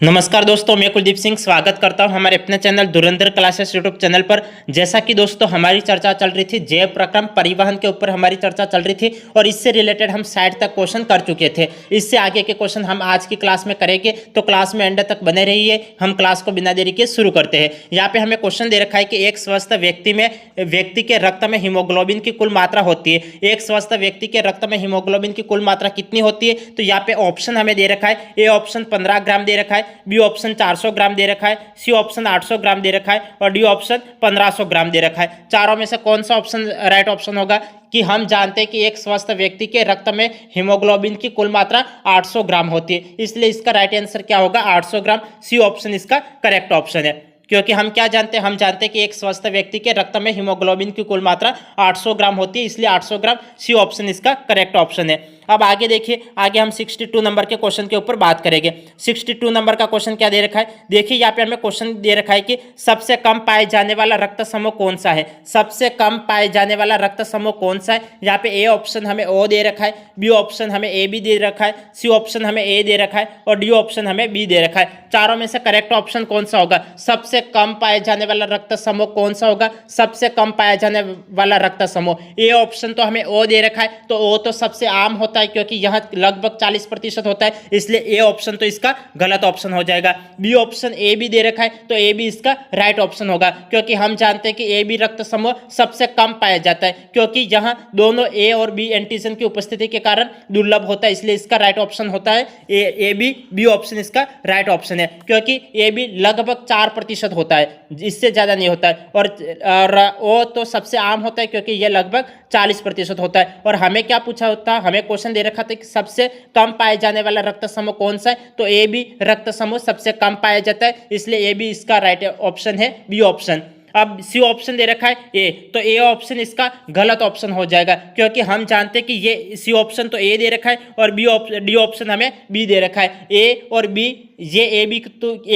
नमस्कार दोस्तों, मैं कुलदीप सिंह स्वागत करता हूं हमारे अपने चैनल धुरंधर क्लासेस यूट्यूब चैनल पर। जैसा कि दोस्तों हमारी चर्चा चल रही थी जैव प्रक्रम परिवहन के ऊपर हमारी चर्चा चल रही थी और इससे रिलेटेड हम 60 तक क्वेश्चन कर चुके थे। इससे आगे के क्वेश्चन हम आज की क्लास में करेंगे, तो क्लास में एंड तक बने रहिए। हम क्लास को बिना देरी के शुरू करते हैं। यहाँ पे हमें क्वेश्चन दे रखा है कि एक स्वस्थ व्यक्ति के रक्त में हीमोग्लोबिन की कुल मात्रा होती है। एक स्वस्थ व्यक्ति के रक्त में हीमोग्लोबिन की कुल मात्रा कितनी होती है? तो यहाँ पे ऑप्शन हमें दे रखा है। ए ऑप्शन 15 ग्राम दे रखा है, बी ऑप्शन 400 ग्राम दे रखा है, सी ऑप्शन 800 ग्राम दे रखा है और डी ऑप्शन 1500 ग्राम दे रखा है। चारों में से कौन सा ऑप्शन राइट ऑप्शन होगा? कि हम जानते हैं कि एक स्वस्थ व्यक्ति के रक्त में हीमोग्लोबिन की कुल मात्रा 800 ग्राम होती है, इसलिए इसका राइट आंसर क्या होगा? 800 ग्राम। सी ऑप्शन इसका करेक्ट ऑप्शन है। क्योंकि हम क्या जानते हैं? हम जानते हैं कि एक स्वस्थ व्यक्ति के रक्त में हीमोग्लोबिन की कुल मात्रा 800 ग्राम होती है, इसलिए 800 ग्राम। सी ऑप्शन इसका करेक्ट ऑप्शन है। अब आगे देखिए, आगे हम 62 नंबर के क्वेश्चन के ऊपर बात करेंगे। 62 नंबर का क्वेश्चन क्या दे रखा है? देखिए यहाँ पे हमें क्वेश्चन दे रखा है कि सबसे कम पाए जाने वाला रक्त समूह कौन सा है? सबसे कम पाए जाने वाला रक्त समूह कौन सा है? यहाँ पे ए ऑप्शन हमें ओ दे रखा है, बी ऑप्शन हमें ए बी दे रखा है, सी ऑप्शन हमें ए दे रखा है और डी ऑप्शन हमें बी दे रखा है। चारों में से करेक्ट ऑप्शन कौन सा होगा? सबसे कम पाए जाने वाला रक्त समूह कौन सा होगा? सबसे कम पाया जाने वाला रक्त समूह ए ऑप्शन तो हमें ओ दे रखा है, तो ओ तो सबसे आम होता है क्योंकि यहाँ लगभग 40% होता है, इसलिए ए ऑप्शन तो इसका गलत ऑप्शन हो जाएगा। बी ऑप्शन ए बी दे रखा है, तो ए बी इसका राइट ऑप्शन होगा क्योंकि हम जानते हैं कि ए बी रक्त समूह सबसे कम पाया जाता है, क्योंकि यहाँ दोनों ए और बी एंटीजन की उपस्थिति के कारण दुर्लभ होता है, इसलिए इसका राइट ऑप्शन होता है ए बी। बी ऑप्शन इसका राइट ऑप्शन है क्योंकि ए बी लगभग 4% होता है, इससे ज्यादा नहीं होता है। और ओ तो सबसे आम होता है क्योंकि यह लगभग 40% होता है। और हमें क्या पूछा होता है? हमें क्वेश्चन दे रखा था कि सबसे कम पाए जाने वाला रक्त समूह कौन सा है, तो ए बी रक्त समूह सबसे कम पाया जाता है, इसलिए ए बी इसका राइट ऑप्शन है। B option. अब सी ऑप्शन दे रखा है ए, तो ए ऑप्शन इसका गलत ऑप्शन हो जाएगा क्योंकि हम जानते हैं कि ये सी ऑप्शन तो ए दे रखा है और डी ऑप्शन हमें बी दे रखा है। ए और बी ये ए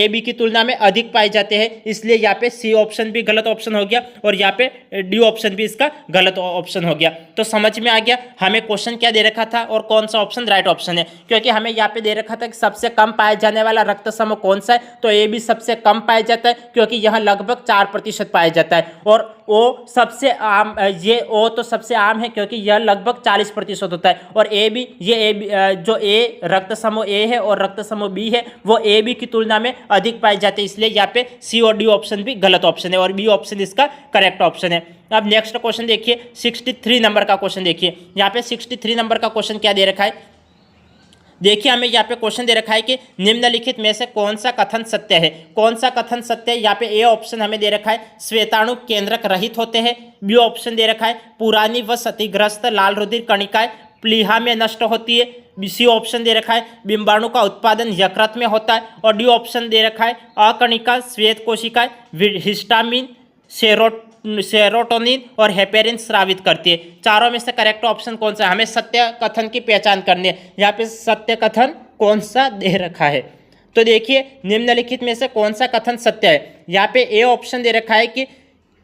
बी की तुलना में अधिक पाए जाते हैं, इसलिए यहाँ पे सी ऑप्शन भी गलत ऑप्शन हो गया और यहाँ पे डी ऑप्शन भी इसका गलत ऑप्शन हो गया। तो समझ में आ गया हमें क्वेश्चन क्या दे रखा था और कौन सा ऑप्शन राइट ऑप्शन है। क्योंकि हमें यहाँ पे दे रखा था कि सबसे कम पाए जाने वाला रक्त समूह कौन सा है, तो ए बी सबसे कम पाया जाता है क्योंकि यहाँ लगभग 4% पाया जाता है। और ओ सबसे आम, ये ओ तो सबसे आम है क्योंकि यह लगभग 40% होता है। और ए बी, जो ए रक्त समूह ए है और रक्त समूह बी है वो ए बी की तुलना में अधिक पाए जाते हैं, इसलिए यहाँ पे सी और डी ऑप्शन भी गलत ऑप्शन है और बी ऑप्शन इसका करेक्ट ऑप्शन है। अब नेक्स्ट क्वेश्चन देखिए, 63 नंबर का क्वेश्चन देखिए। यहाँ पे 63 नंबर का क्वेश्चन क्या दे रखा है? देखिए हमें यहाँ पे क्वेश्चन दे रखा है कि निम्नलिखित में से कौन सा कथन सत्य है? कौन सा कथन सत्य है? यहाँ पे ए ऑप्शन हमें दे रखा है श्वेताणु केंद्रक रहित होते हैं, बी ऑप्शन दे रखा है पुरानी व क्षतिग्रस्त लाल रुधिर कणिकाएं प्लीहा में नष्ट होती है, सी ऑप्शन दे रखा है बिंबाणु का उत्पादन यकृत में होता है और डी ऑप्शन दे रखा है अकणिका श्वेत कोशिकाएं हिस्टामिन सेरोटोनिन और हेपेरिन स्रावित करती है। चारों में से करेक्ट ऑप्शन कौन सा है? हमें सत्य कथन की पहचान करनी है। यहाँ पे सत्य कथन कौन सा दे रखा है? तो देखिए निम्नलिखित में से कौन सा कथन सत्य है? यहाँ पे ए ऑप्शन दे रखा है कि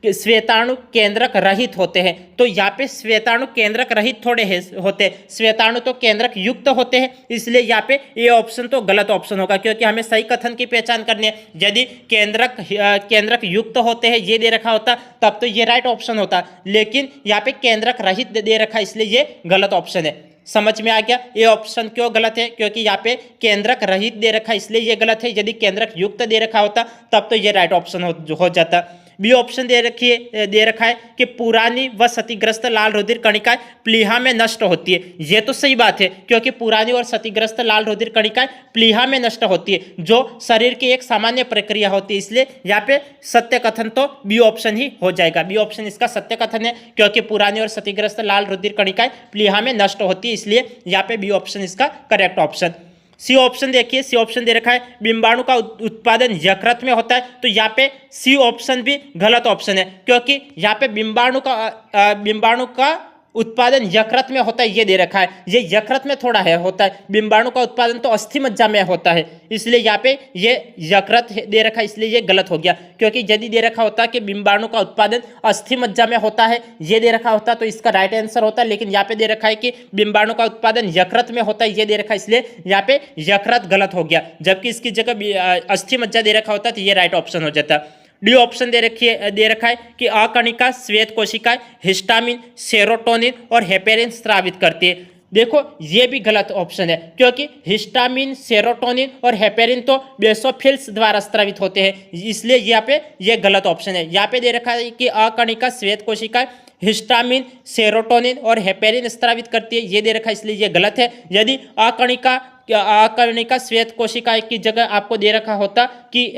श्वेताणु केंद्रक रहित होते हैं, तो यहाँ पे श्वेताणु केंद्रक रहित थोड़े होते, श्वेताणु तो केंद्रक युक्त होते हैं, इसलिए यहाँ पे ए ऑप्शन तो गलत ऑप्शन होगा क्योंकि हमें सही कथन की पहचान करनी है। यदि केंद्रक युक्त होते हैं ये दे रखा होता तब तो ये राइट ऑप्शन होता, लेकिन यहाँ पे केंद्रक रहित दे रखा इसलिए ये गलत ऑप्शन है। समझ में आ गया ए ऑप्शन क्यों गलत है? क्योंकि यहाँ पे केंद्रक रहित दे रखा इसलिए ये गलत है। यदि केंद्रक युक्त दे रखा होता तब तो ये राइट ऑप्शन हो जाता। बी ऑप्शन दे रखा है कि पुरानी व क्षतिग्रस्त लाल रुधिर कणिकाएं प्लीहा में नष्ट होती है। ये तो सही बात है क्योंकि पुरानी और क्षतिग्रस्त लाल रुधिर कणिकाएं प्लीहा में नष्ट होती है, जो शरीर की एक सामान्य प्रक्रिया होती है, इसलिए यहाँ पे सत्य कथन तो बी ऑप्शन ही हो जाएगा। बी ऑप्शन इसका सत्य कथन है क्योंकि पुरानी और क्षतिग्रस्त लाल रुधिर कणिकाएं प्लीहा में नष्ट होती है, इसलिए यहाँ पे बी ऑप्शन इसका करेक्ट ऑप्शन। सी ऑप्शन देखिए, सी ऑप्शन दे रखा है बिंबाणु का उत्पादन यकृत में होता है, तो यहाँ पे सी ऑप्शन भी गलत ऑप्शन है क्योंकि यहाँ पे बिंबाणु का उत्पादन यकृत में होता है, ये दे रखा है, ये यकृत में थोड़ा है होता है। डिंबाणु का उत्पादन तो अस्थि मज्जा में होता है, इसलिए यहाँ पे ये यकृत दे रखा है, इसलिए ये गलत हो गया। क्योंकि यदि दे रखा होता कि डिंबाणु का उत्पादन अस्थि मज्जा में होता है, ये दे रखा होता तो इसका राइट आंसर होता। लेकिन यहाँ पे दे रखा है कि डिंबाणु का उत्पादन यकृत में होता है, ये दे रखा है, इसलिए यहाँ पे यकृत गलत हो गया। जबकि इसकी जगह अस्थि मज्जा दे रखा होता तो ये राइट ऑप्शन हो जाता। डी ऑप्शन दे रखा है कि अकणिका श्वेत कोशिकाएं हिस्टामिन, सेरोटोनिन और हेपेरिन स्रावित करती है। देखो ये भी गलत ऑप्शन है, क्योंकि हिस्टामिन, सेरोटोनिन और हेपेरिन तो बेसोफिल्स द्वारा स्रावित होते हैं, इसलिए यहाँ पे ये गलत ऑप्शन है। यहाँ पे दे रखा है कि अकणिका श्वेत कोशिकाएं हिस्टामिन, सेरोटोनिन और हेपेरिन स्रावित करती है, ये दे रखा है, इसलिए ये गलत है। यदि अकणिका श्वेत कोशिकाएं की जगह आपको दे रखा होता कि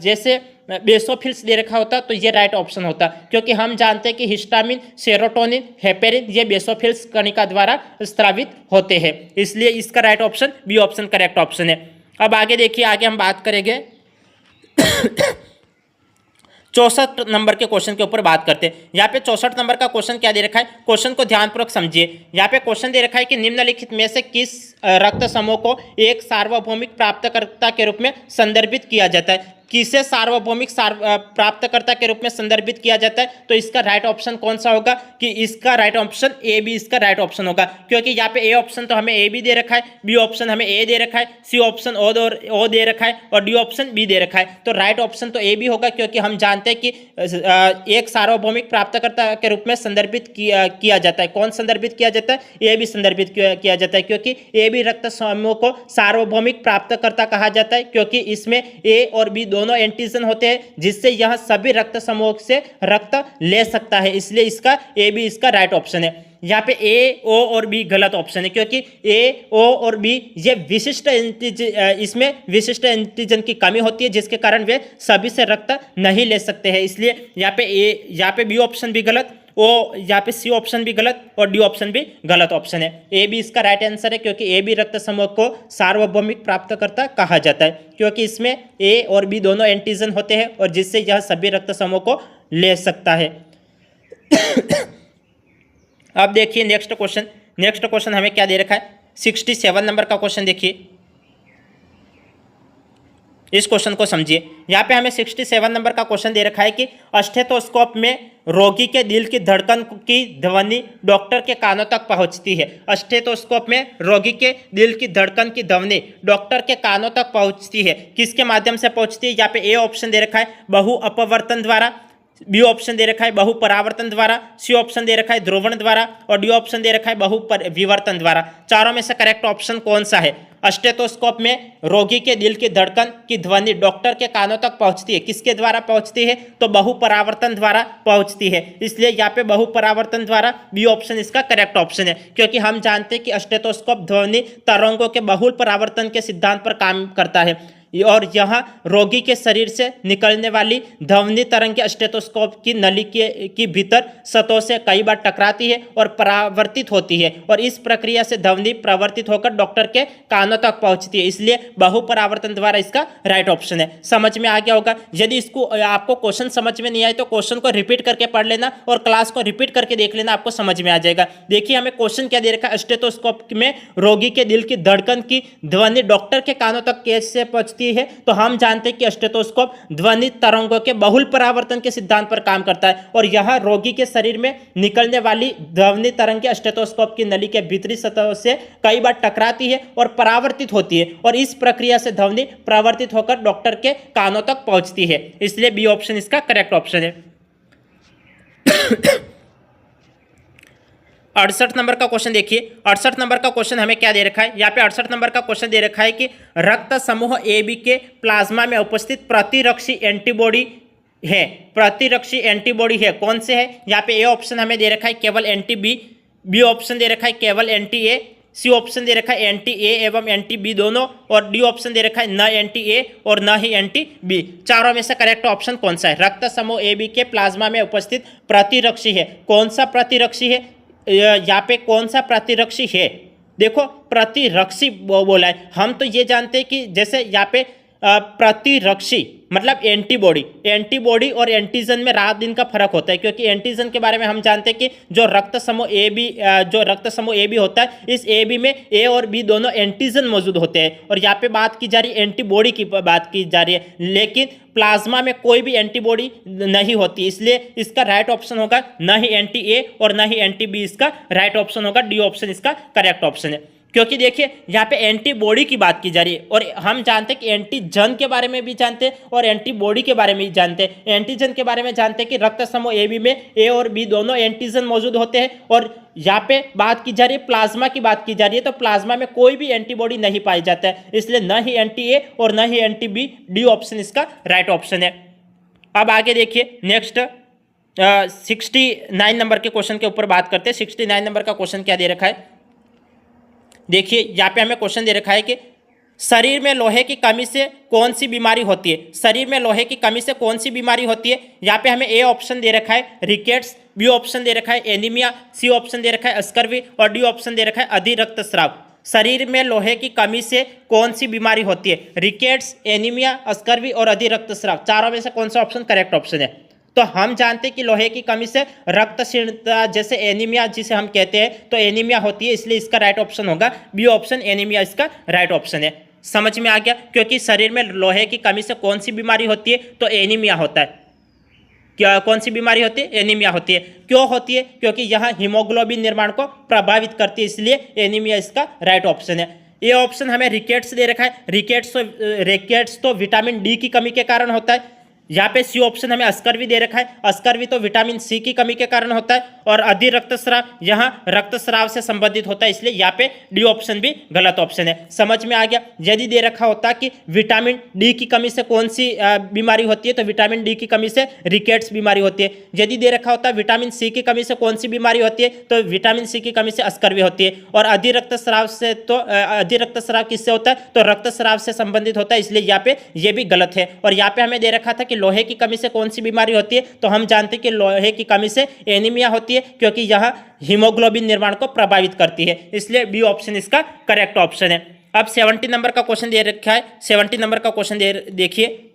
जैसे बेसोफिल्स दे रखा होता तो ये राइट ऑप्शन होता, क्योंकि हम जानते हैं कि हिस्टामिन, सेरोटोनिन, हेपेरिन ये बेसोफिल्स कणिका द्वारा स्रावित होते हैं, इसलिए इसका right option B option correct option है। अब आगे देखिए, आगे हम बात करेंगे 64 नंबर के क्वेश्चन के ऊपर बात करते हैं। यहाँ पे 64 नंबर का क्वेश्चन क्या दे रखा है, क्वेश्चन को ध्यानपूर्वक समझिए। यहाँ पे क्वेश्चन दे रखा है कि निम्नलिखित में से किस रक्त समूह को एक सार्वभौमिक प्राप्तकर्ता के रूप में संदर्भित किया जाता है। किसे सार्वभौमिक प्राप्तकर्ता के रूप में संदर्भित किया जाता है, तो इसका राइट ऑप्शन कौन सा होगा कि इसका राइट ऑप्शन ए बी इसका राइट ऑप्शन होगा। क्योंकि यहाँ पे ए ऑप्शन तो हमें ए बी दे रखा है, बी ऑप्शन हमें ए दे रखा है, सी ऑप्शन ओ दे रखा है और डी ऑप्शन बी दे रखा है। तो राइट ऑप्शन तो ए बी होगा, क्योंकि हम जानते हैं कि एक सार्वभौमिक प्राप्तकर्ता के रूप में संदर्भित किया जाता है। कौन संदर्भित किया जाता है, ए बी संदर्भित किया जाता है, क्योंकि ए बी रक्त समूह को सार्वभौमिक प्राप्तकर्ता कहा जाता है, क्योंकि इसमें ए और बी दोनों एंटीजन होते हैं, जिससे यह सभी रक्त समूह से रक्त ले सकता है, इसलिए इसका ए बी इसका राइट ऑप्शन है। यहाँ पे ए, ओ और बी गलत ऑप्शन है, क्योंकि ए, ओ और बी ये विशिष्ट एंटीजन, इसमें विशिष्ट एंटीजन की कमी होती है, जिसके कारण वे सभी से रक्त नहीं ले सकते हैं, इसलिए यहाँ पे बी ऑप्शन भी गलत, ओ यहाँ पे सी ऑप्शन भी गलत और डी ऑप्शन भी गलत ऑप्शन है। ए बी इसका राइट आंसर है, क्योंकि ए बी रक्त समूह को सार्वभौमिक प्राप्तकर्ता कहा जाता है, क्योंकि इसमें ए और बी दोनों एंटीजन होते हैं और जिससे यह सभी रक्त समूह को ले सकता है। अब देखिए नेक्स्ट क्वेश्चन हमें क्या दे रखा है, 67 नंबर का क्वेश्चन देखिए, इस क्वेश्चन को समझिए। यहाँ पे हमें 67 नंबर का क्वेश्चन दे रखा है कि स्टेथोस्कोप में रोगी के दिल की धड़कन की ध्वनि डॉक्टर के कानों तक पहुंचती है। स्टेथोस्कोप में रोगी के दिल की धड़कन की ध्वनि डॉक्टर के कानों तक पहुंचती है, किसके माध्यम से पहुंचती है। यहाँ पे ए ऑप्शन दे रखा है बहु अपवर्तन द्वारा, बी ऑप्शन दे रखा है बहु परावर्तन द्वारा, सी ऑप्शन दे रखा है ध्रुवण द्वारा और डी ऑप्शन दे रखा है बहु विवर्तन द्वारा। चारों में से करेक्ट ऑप्शन कौन सा है। स्टेथोस्कोप में रोगी के दिल की धड़कन की ध्वनि डॉक्टर के कानों तक पहुंचती है, किसके द्वारा पहुंचती है, तो बहु परावर्तन द्वारा पहुंचती है, इसलिए यहाँ पे बहु परावर्तन द्वारा बी ऑप्शन इसका करेक्ट ऑप्शन है। क्योंकि हम जानते हैं कि स्टेथोस्कोप ध्वनि तरंगों के बहुल परावर्तन के सिद्धांत पर काम करता है और यहाँ रोगी के शरीर से निकलने वाली ध्वनि तरंग के स्टेथोस्कोप की नली की भीतर सतहों से कई बार टकराती है और परावर्तित होती है और इस प्रक्रिया से ध्वनि प्रवर्तित होकर डॉक्टर के कानों तक पहुंचती है, इसलिए बहुपरावर्तन द्वारा इसका राइट ऑप्शन है। समझ में आ गया होगा। यदि इसको आपको क्वेश्चन समझ में नहीं आए तो क्वेश्चन को रिपीट करके पढ़ लेना और क्लास को रिपीट करके देख लेना, आपको समझ में आ जाएगा। देखिए हमें क्वेश्चन क्या दे रखा है, स्टेथोस्कोप में रोगी के दिल की धड़कन की ध्वनि डॉक्टर के कानों तक कैसे पहुंचती है, तो हम जानते हैं कि स्टेथोस्कोप ध्वनि तरंगों के बहुल परावर्तन के सिद्धांत पर काम करता है और यह रोगी के शरीर में निकलने वाली ध्वनि तरंग के स्टेथोस्कोप की नली के भीतरी सतह से कई बार टकराती है और परावर्तित होती है और इस प्रक्रिया से ध्वनि परावर्तित होकर डॉक्टर के कानों तक पहुंचती है, इसलिए बी ऑप्शन इसका करेक्ट ऑप्शन है। 68 नंबर का क्वेश्चन देखिए। 68 नंबर का क्वेश्चन हमें क्या दे रखा है, यहाँ पे 68 नंबर का क्वेश्चन दे रखा है कि रक्त समूह ए बी के प्लाज्मा में उपस्थित प्रतिरक्षी एंटीबॉडी है, कौन से है। यहाँ पे ए ऑप्शन हमें दे रखा है केवल एंटी बी ऑप्शन दे रखा है केवल एंटी ए, सी ऑप्शन दे रखा है एंटी ए एवं एंटी बी दोनों और डी ऑप्शन दे रखा है न एंटी ए और न ही एंटी बी। चारों में से करेक्ट ऑप्शन कौन सा है। रक्त समूह ए बी के प्लाज्मा में उपस्थित प्रतिरक्षी है, कौन सा प्रतिरक्षी है, यहाँ पे कौन सा प्रतिरक्षी है। देखो प्रतिरक्षी बोला है, हम तो ये जानते हैं कि जैसे यहाँ पे प्रतिरक्षी मतलब एंटीबॉडी और एंटीजन में रात दिन का फर्क होता है, क्योंकि एंटीजन के बारे में हम जानते हैं कि जो रक्त समूह ए बी होता है, इस ए बी में ए और बी दोनों एंटीजन मौजूद होते हैं, और यहाँ पे बात की जा रही है एंटीबॉडी की बात की जा रही है, लेकिन प्लाज्मा में कोई भी एंटीबॉडी नहीं होती, इसलिए इसका राइट ऑप्शन होगा न ही एंटी ए और न ही एंटी बी, इसका राइट ऑप्शन होगा डी ऑप्शन इसका करेक्ट ऑप्शन है। क्योंकि देखिए यहाँ पे एंटीबॉडी की बात की जा रही है, और हम जानते हैं कि एंटीजन के बारे में भी जानते हैं और एंटीबॉडी के बारे में भी जानते हैं। एंटीजन के बारे में जानते हैं कि रक्त समूह ए बी में ए और बी दोनों एंटीजन मौजूद होते हैं, और यहाँ पे बात की जा रही है प्लाज्मा की बात की जा रही है, तो प्लाज्मा में कोई भी एंटीबॉडी नहीं पाई जाता है, इसलिए न ही एंटी ए और न ही एंटी बी, डी ऑप्शन इसका राइट ऑप्शन है। अब आगे देखिए नेक्स्ट 69 नंबर के क्वेश्चन के ऊपर बात करते हैं। 69 नंबर का क्वेश्चन क्या दे रखा है, देखिए यहाँ पे हमें क्वेश्चन दे रखा है कि शरीर में लोहे की कमी से कौन सी बीमारी होती है। शरीर में लोहे की कमी से कौन सी बीमारी होती है। यहाँ पे हमें ए ऑप्शन दे रखा है रिकेट्स, बी ऑप्शन दे रखा है एनीमिया, सी ऑप्शन दे रखा है स्कर्वी और डी ऑप्शन दे रखा है अधि रक्तस्राव। शरीर में लोहे की कमी से कौन सी बीमारी होती है, रिकेट्स, एनीमिया, स्कर्वी और अधि रक्तस्राव, चारों में से कौन सा ऑप्शन करेक्ट ऑप्शन है। तो हम जानते हैं कि लोहे की कमी से रक्तहीनता जैसे एनीमिया जिसे हम कहते हैं, तो एनीमिया होती है, इसलिए इसका राइट ऑप्शन होगा बी ऑप्शन, एनीमिया इसका राइट ऑप्शन है। समझ में आ गया, क्योंकि शरीर में लोहे की कमी से कौन सी बीमारी होती है, तो एनीमिया होता है। क्या कौन सी बीमारी होती है, एनीमिया होती है। क्यों होती है, क्योंकि यह हीमोग्लोबिन निर्माण को प्रभावित करती है, इसलिए एनीमिया इसका राइट ऑप्शन है। ये ऑप्शन हमें रिकेट्स दे रखा है, रिकेट्स तो विटामिन डी की कमी के कारण होता है। यहाँ पे सी ऑप्शन हमें स्कर्वी दे रखा है, स्कर्वी तो विटामिन सी की कमी के कारण होता है, और अधि रक्तस्राव यहाँ रक्तस्राव से संबंधित होता है, इसलिए यहाँ पे डी ऑप्शन भी गलत ऑप्शन है। समझ में आ गया। यदि दे रखा होता कि विटामिन डी की कमी से कौन सी बीमारी होती है, तो विटामिन डी की कमी से रिकेट्स बीमारी होती है। यदि दे रखा होता विटामिन सी की कमी से कौन सी बीमारी होती है, तो विटामिन सी की कमी से स्कर्वी होती है। और अधि रक्तस्राव से तो अधि रक्तस्राव किससे होता है, तो रक्तस्राव से संबंधित होता है, इसलिए यहाँ पे ये भी गलत है। और यहाँ पे हमें दे रखा था कि लोहे की कमी से कौन सी बीमारी होती है, तो हम जानते हैं कि लोहे की कमी से एनीमिया होती है, क्योंकि यह हीमोग्लोबिन निर्माण को प्रभावित करती है, इसलिए बी ऑप्शन इसका करेक्ट ऑप्शन है। अब 70 नंबर का क्वेश्चन दे रखा है। 70 नंबर का क्वेश्चन देखिए,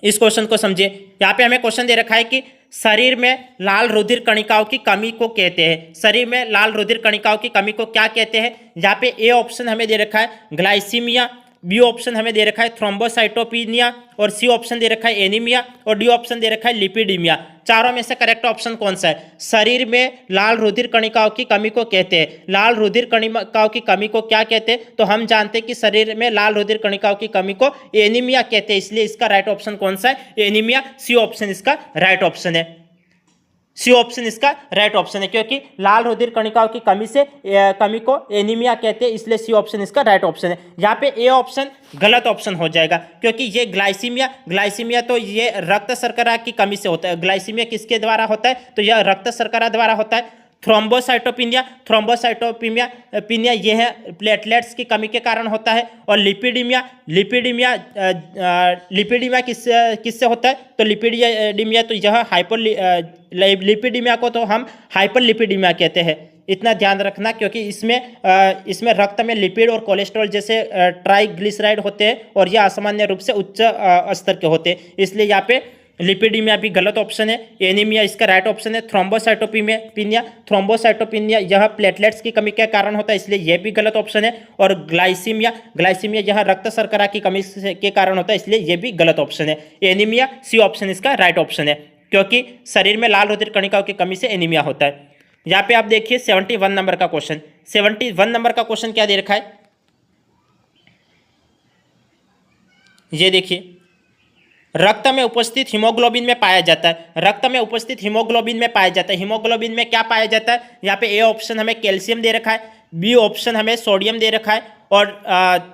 इस क्वेश्चन को समझिए। यहाँ पे हमें क्वेश्चन दे रखा है कि शरीर में लाल रुधिर कणिकाओं की कमी को कहते हैं। शरीर में लाल रुधिर कणिकाओं की कमी को क्या कहते हैं। यहाँ पे ए ऑप्शन हमें दे रखा है ग्लाइसीमिया, बी ऑप्शन हमें दे रखा है थ्रोम्बोसाइटोपिनिया, और सी ऑप्शन दे रखा है एनीमिया, और डी ऑप्शन दे रखा है लिपिडीमिया। चारों में से करेक्ट ऑप्शन कौन सा है। शरीर में लाल रुधिर कणिकाओं की कमी को कहते हैं। लाल रुधिर कणिकाओं की कमी को क्या कहते हैं, तो हम जानते हैं कि शरीर में लाल रुधिर कणिकाओं की कमी को एनीमिया कहते हैं, इसलिए इसका राइट ऑप्शन कौन सा है, एनीमिया। सी ऑप्शन इसका राइट ऑप्शन है। सी ऑप्शन इसका राइट ऑप्शन है, क्योंकि लाल रुधिर कणिकाओं की कमी को एनीमिया कहते हैं, इसलिए सी ऑप्शन इसका राइट ऑप्शन है। यहाँ पे ए ऑप्शन गलत ऑप्शन हो जाएगा, क्योंकि ये ग्लाइसीमिया तो ये रक्त शर्करा की कमी से होता है। ग्लाइसीमिया किसके द्वारा होता है, तो यह रक्त शर्करा द्वारा होता है। थ्रोम्बोसाइटोपिनिया यह है प्लेटलेट्स की कमी के कारण होता है। और लिपिडीमिया किससे होता है, तो लिपिडीमिया तो यह लिपिडीमिया को तो हम हाइपरलिपिडीमिया कहते हैं। इतना ध्यान रखना, क्योंकि इसमें रक्त में लिपिड और कोलेस्ट्रॉल जैसे ट्राइग्लिसराइड होते हैं, और यह असामान्य रूप से उच्च स्तर के होते हैं, इसलिए यहाँ पे लिपिडीमिया भी गलत ऑप्शन है। एनीमिया इसका राइट ऑप्शन है। थ्रोम्बोसाइटोपिनिया यह प्लेटलेट्स की कमी के कारण होता है, इसलिए यह भी गलत ऑप्शन है। और ग्लाइसीमिया यह रक्त शर्करा की कमी के कारण होता है, इसलिए यह भी गलत ऑप्शन है। एनीमिया सी ऑप्शन इसका राइट ऑप्शन है, क्योंकि शरीर में लाल रुधिर कणिकाओं की कमी से एनीमिया होता है। यहाँ पे आप देखिए 71 नंबर का क्वेश्चन। 71 नंबर का क्वेश्चन क्या दे रखा है, ये देखिए। रक्त में उपस्थित हीमोग्लोबिन में पाया जाता है। रक्त में उपस्थित हीमोग्लोबिन में पाया जाता है। हीमोग्लोबिन में क्या पाया जाता है, यहाँ पे ए ऑप्शन हमें कैल्शियम दे रखा है, बी ऑप्शन हमें सोडियम दे रखा है, और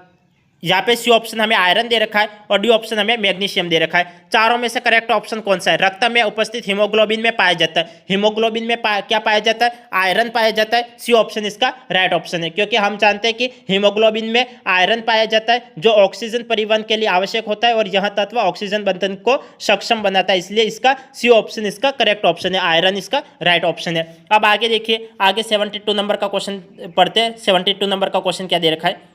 यहाँ पे सी ऑप्शन हमें आयरन दे रखा है, और डी ऑप्शन हमें मैग्नीशियम दे रखा है। चारों में से करेक्ट ऑप्शन कौन सा है। रक्त में उपस्थित हीमोग्लोबिन में पाया जाता है। हीमोग्लोबिन में क्या पाया जाता है, आयरन पाया जाता है। सी ऑप्शन इसका राइट ऑप्शन है, क्योंकि हम जानते हैं कि हीमोग्लोबिन में आयरन पाया जाता है, जो ऑक्सीजन परिवहन के लिए आवश्यक होता है, और यह तत्व ऑक्सीजन बंधन को सक्षम बनाता है, इसलिए इसका सी ऑप्शन इसका करेक्ट ऑप्शन है। आयरन इसका राइट ऑप्शन है। अब आगे देखिए, आगे 72 नंबर का क्वेश्चन पढ़ते हैं। 72 नंबर का क्वेश्चन क्या दे रखा है,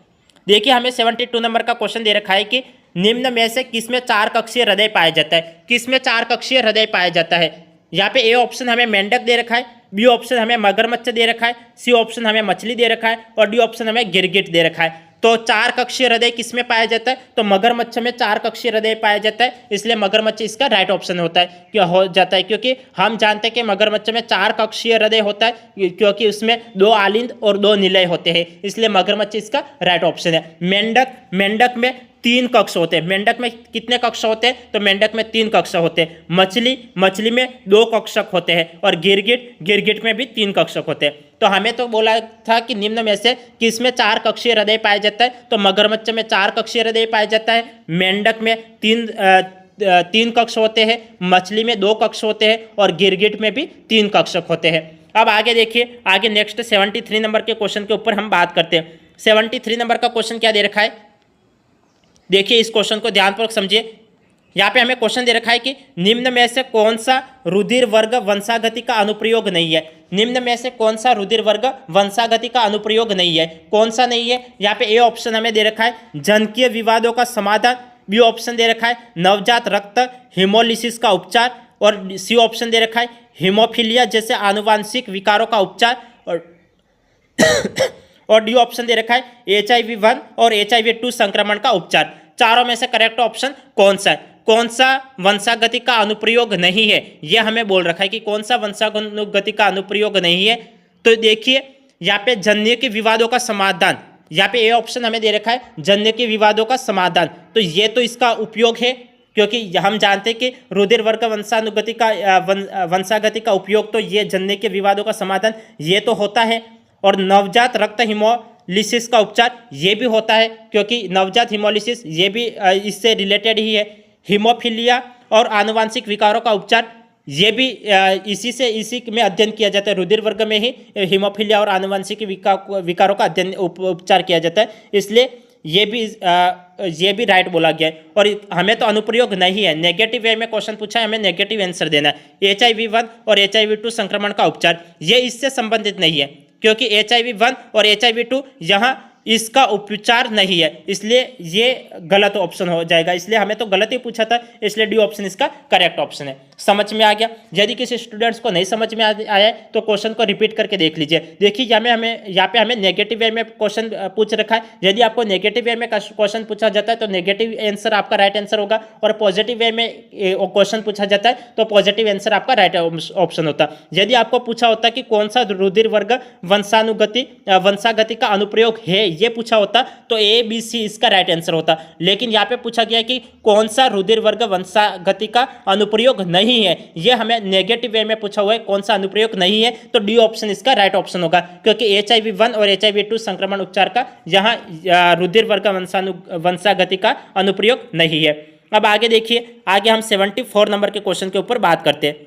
देखिए हमें 72 नंबर का क्वेश्चन दे रखा है कि निम्न में से किसमें 4 कक्षीय हृदय पाया जाता है? किसमें 4 कक्षीय हृदय पाया जाता है? यहाँ पे ए ऑप्शन हमें मेंढक दे रखा है, बी ऑप्शन हमें मगरमच्छ दे रखा है, सी ऑप्शन हमें मछली दे रखा है और डी ऑप्शन हमें गिरगिट दे रखा है। तो 4 कक्षीय हृदय किसमें पाया जाता है? तो मगरमच्छ में 4 कक्षीय हृदय पाया जाता है, इसलिए मगरमच्छ इसका राइट ऑप्शन होता है। क्यों हो जाता है? क्योंकि हम जानते हैं कि मगरमच्छ में 4 कक्षीय हृदय होता है, क्योंकि उसमें 2 आलिंद और 2 निलय होते हैं, इसलिए मगरमच्छ इसका राइट ऑप्शन है। मेंढक में 3 कक्ष होते हैं। मेंढक में कितने कक्ष होते हैं? तो मेंढक में 3 कक्ष होते हैं। मछली में 2 कक्षक होते हैं और गिरगिट में भी 3 कक्षक होते हैं। तो हमें तो बोला था कि निम्न में से किसमें 4 कक्षीय हृदय पाया जाता है? तो मगरमच्छ में 4 कक्षीय हृदय पाया जाता है, मेंढक में 3 कक्ष होते हैं, मछली में 2 कक्ष होते हैं और गिरगिट में भी 3 कक्षक होते हैं। अब आगे देखिए, आगे नेक्स्ट 73 नंबर के क्वेश्चन के ऊपर हम बात करते हैं। 73 नंबर का क्वेश्चन क्या दे रखा है? देखिए इस क्वेश्चन को ध्यानपूर्वक समझिए। यहाँ पे हमें क्वेश्चन दे रखा है कि निम्न में से कौन सा रुधिर वर्ग वंशागति का अनुप्रयोग नहीं है? निम्न में से कौन सा रुधिर वर्ग वंशागति का अनुप्रयोग नहीं है? कौन सा नहीं है? यहाँ पे ए ऑप्शन हमें दे रखा है जनकीय विवादों का समाधान, बी ऑप्शन दे रखा है नवजात रक्त हिमोलिसिस का उपचार और सी ऑप्शन दे रखा है हीमोफीलिया जैसे आनुवांशिक विकारों का उपचार और डी ऑप्शन दे रखा है HIV-1 और HIV-2 संक्रमण का उपचार। चारों में से करेक्ट ऑप्शन कौन सा है? कौन सा वंशागति का अनुप्रयोग नहीं है, यह हमें बोल रखा है कि कौन सा वंशागति का अनुप्रयोग नहीं है। तो देखिए यहाँ पे जन्य के विवादों का समाधान, यहाँ पे ए ऑप्शन हमें दे रखा है जन्य के विवादों का समाधान, तो ये तो इसका उपयोग है, क्योंकि हम जानते हैं कि रुधिर वर्ग वंशागति का उपयोग तो ये जन्य के विवादों का समाधान ये तो होता है, और नवजात रक्त हिमोलिसिस का उपचार ये भी होता है, क्योंकि नवजात हिमोलिसिस ये भी इससे रिलेटेड ही है। हीमोफीलिया और आनुवांशिक विकारों का उपचार ये भी इसी में अध्ययन किया जाता है, रुधिर वर्ग में ही हीमोफीलिया और आनुवांशिक विकारों का अध्ययन उपचार किया जाता है, इसलिए ये भी राइट बोला गया है। और हमें तो अनुप्रयोग नहीं है, नेगेटिव वे में क्वेश्चन पूछा है, हमें नेगेटिव आंसर देना है। HIV-1 और HIV-2 संक्रमण का उपचार ये इससे संबंधित नहीं है, क्योंकि HIV-1 और HIV-2 यहाँ इसका उपचार नहीं है, इसलिए ये गलत ऑप्शन हो जाएगा। इसलिए हमें तो गलत ही पूछा था, इसलिए डी ऑप्शन इसका करेक्ट ऑप्शन है। समझ में आ गया? यदि किसी स्टूडेंट्स को नहीं समझ में आया है तो क्वेश्चन को रिपीट करके देख लीजिए। देखिए यहाँ पे हमें नेगेटिव वे में क्वेश्चन पूछ रखा है। यदि आपको नेगेटिव वे में क्वेश्चन पूछा जाता है तो नेगेटिव आंसर आपका राइट आंसर होगा, और पॉजिटिव वे में क्वेश्चन पूछा जाता है तो पॉजिटिव आंसर आपका राइट ऑप्शन होता है। यदि आपको पूछा होता कि कौन सा रुधिर वर्ग वंशागति का अनुप्रयोग है, ये पूछा होता तो ABC इसका राइट आंसर होता। लेकिन यहाँ पे पूछा गया कि कौन सा रुधिर वर्ग वंशागति का अनुप्रयोग नहीं है, ये हमें नेगेटिव वे में पूछा हुआ है, कौन सा अनुप्रयोग नहीं है, तो डी ऑप्शन इसका राइट ऑप्शन होगा, क्योंकि HIV-1 और HIV-2 संक्रमण उपचार का यहाँ रुधिर वर्ग वंशागति का अनुप्रयोग नहीं है। अब आगे देखिए, आगे हम 74 नंबर के क्वेश्चन के ऊपर बात करते हैं।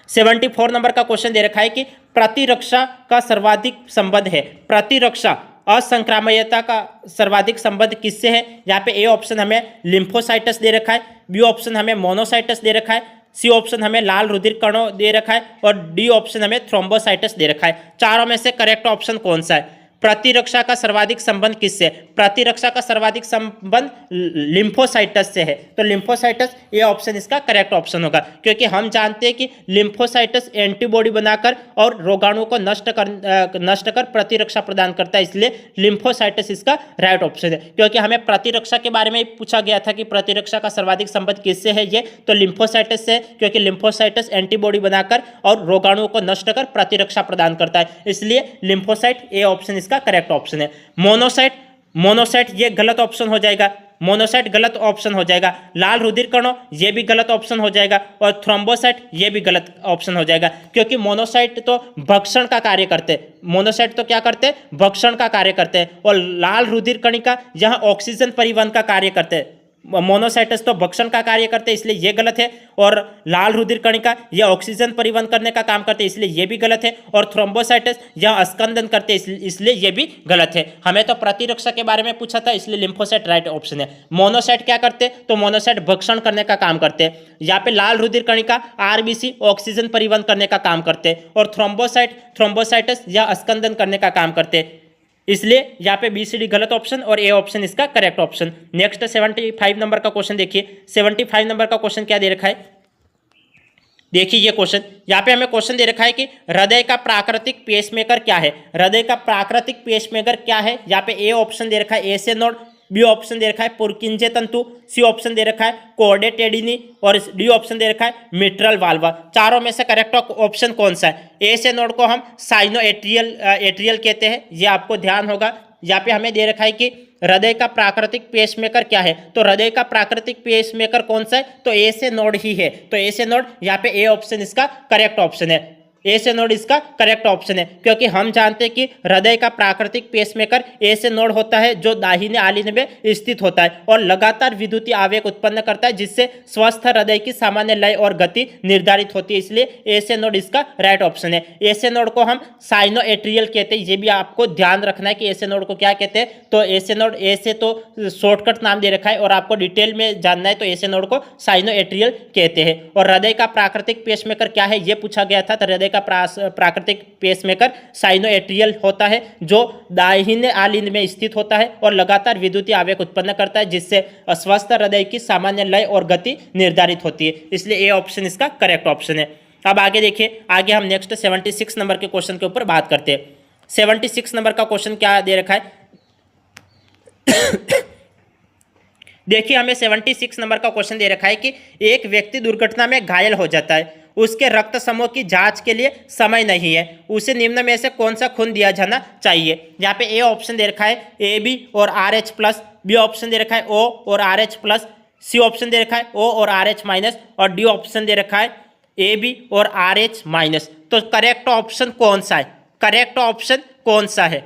74 नंबर का क्वेश्चन दे रखा है कि प्रतिरक्षा का सर्वाधिक संबंध है, प्रतिरक्षा असंक्रामयता का सर्वाधिक संबंध किससे है? यहाँ पे ए ऑप्शन हमें लिम्फोसाइटस दे रखा है, बी ऑप्शन हमें मोनोसाइटस दे रखा है, सी ऑप्शन हमें लाल रुधिर कणों दे रखा है और डी ऑप्शन हमें थ्रोम्बोसाइटस दे रखा है। चारों में से करेक्ट ऑप्शन कौन सा है? प्रतिरक्षा का सर्वाधिक संबंध किससे? प्रतिरक्षा का सर्वाधिक संबंध लिम्फोसाइटस से है, तो लिम्फोसाइटस ये ऑप्शन इसका करेक्ट ऑप्शन होगा, क्योंकि हम जानते हैं कि लिम्फोसाइटस एंटीबॉडी बनाकर और रोगाणुओं को नष्ट कर प्रतिरक्षा प्रदान करता है, इसलिए लिम्फोसाइटस इसका राइट ऑप्शन है। क्योंकि हमें प्रतिरक्षा के बारे में पूछा गया था कि प्रतिरक्षा का सर्वाधिक संबंध किससे है, ये तो लिम्फोसाइटस से, क्योंकि लिम्फोसाइटस एंटीबॉडी बनाकर और रोगाणुओं को नष्ट कर प्रतिरक्षा प्रदान करता है, इसलिए लिम्फोसाइट ए ऑप्शन इसका करेक्ट ऑप्शन है। मोनोसाइट ये गलत ऑप्शन हो जाएगा, मोनोसाइट गलत ऑप्शन हो जाएगा। लाल रुधिर कणों ये भी गलत ऑप्शन हो जाएगा और थ्रोम्बोसाइट ये भी गलत ऑप्शन हो जाएगा, क्योंकि मोनोसाइट तो भक्षण का कार्य करते हैं, मोनोसाइट तो क्या करते हैं? भक्षण का कार्य करते हैं, और लाल रुधिर कणिका यहाँ ऑक्सीजन परिवहन का कार्य करते हैं। मोनोसाइटस तो भक्षण का कार्य करते हैं, इसलिए ये गलत है, और लाल रुधिर कणिका यह ऑक्सीजन परिवहन करने का काम करते हैं, इसलिए ये भी गलत है, और थ्रोम्बोसाइटस यह स्कंदन करते हैं, इसलिए ये भी गलत है। हमें तो प्रतिरक्षा के बारे में पूछा था, इसलिए लिम्फोसाइट राइट ऑप्शन है। मोनोसाइट क्या करते हैं? तो मोनोसाइट भक्षण करने का काम करते हैं। यहाँ पे लाल रुधिर कणिका RBC ऑक्सीजन परिवहन करने का काम करते हैं, और थ्रोम्बोसाइटस यह स्कंदन करने का काम करते हैं। इसलिए यहाँ पे बी सी डी गलत ऑप्शन और ए ऑप्शन इसका करेक्ट ऑप्शन। नेक्स्ट 75 नंबर का क्वेश्चन देखिए। 75 नंबर का क्वेश्चन क्या दे रखा है, देखिए ये क्वेश्चन, यहाँ पे हमें क्वेश्चन दे रखा है कि हृदय का प्राकृतिक पेसमेकर क्या है। हृदय का प्राकृतिक पेसमेकर क्या है, यहाँ पे ए ऑप्शन दे रखा है एसे नोड, बी ऑप्शन दे रखा है पुरकिंजे तंतु, सी ऑप्शन दे रखा है कोर्डे टेडिनी और डी ऑप्शन दे रखा है मिट्रल वाल्वा। चारों में से करेक्ट ऑप्शन कौन सा है? ए से नोड को हम साइनो एट्रियल कहते हैं, ये आपको ध्यान होगा। यहाँ पे हमें दे रखा है कि हृदय का प्राकृतिक पेसमेकर क्या है, तो हृदय का प्राकृतिक पेसमेकर कौन सा है, तो ए से नोड ही है। तो ए से नोड, यहाँ पे ए ऑप्शन इसका करेक्ट ऑप्शन है, ए से नोड इसका करेक्ट ऑप्शन है, क्योंकि हम जानते हैं कि हृदय का प्राकृतिक पेसमेकर ए से नोड होता है जो दाहिने आलिंद में स्थित होता है और लगातार विद्युतीय आवेग उत्पन्न करता है, जिससे स्वस्थ हृदय की सामान्य लय और गति निर्धारित होती है। इसलिए ए से नोड इसका राइट ऑप्शन है। ए से नोड को हम साइनो एट्रियल कहते हैं, ये भी आपको ध्यान रखना है कि ए से नोड को क्या कहते हैं। तो ए से नोड, ए से तो शॉर्टकट नाम दे रखा है और आपको डिटेल में जानना है तो ए से नोड को साइनो एट्रियल कहते हैं। और हृदय का प्राकृतिक पेसमेकर क्या है ये पूछा गया था, तो हृदय का प्राकृतिक पेसमेकर साइनो एट्रियल होता है जो दाहिने आलिंद में स्थित होता है और लगातार विद्युतीय आवेग उत्पन्न करता है, जिससे अस्वस्थ हृदय की सामान्य लय और गति निर्धारित होती है। इसलिए ए ऑप्शन इसका करेक्ट ऑप्शन है। अब आगे देखिए, आगे हम नेक्स्ट 76 नंबर के क्वेश्चन के ऊपर बात करते हैं। 76 नंबर का क्वेश्चन क्या दे रखा है देखिए, हमें 76 नंबर का क्वेश्चन दे रखा है कि एक व्यक्ति दुर्घटना में घायल हो जाता है, उसके रक्त समूह की जांच के लिए समय नहीं है, उसे निम्न में से कौन सा खून दिया जाना चाहिए। यहाँ पे ए ऑप्शन दे रखा है ए बी और R H plus, B option दे रखा है ओ और R H plus, C option दे रखा है ओ और आर एच माइनस और डी ऑप्शन दे रखा है ए बी और आर एच माइनस। तो करेक्ट ऑप्शन कौन सा है, करेक्ट ऑप्शन कौन सा है,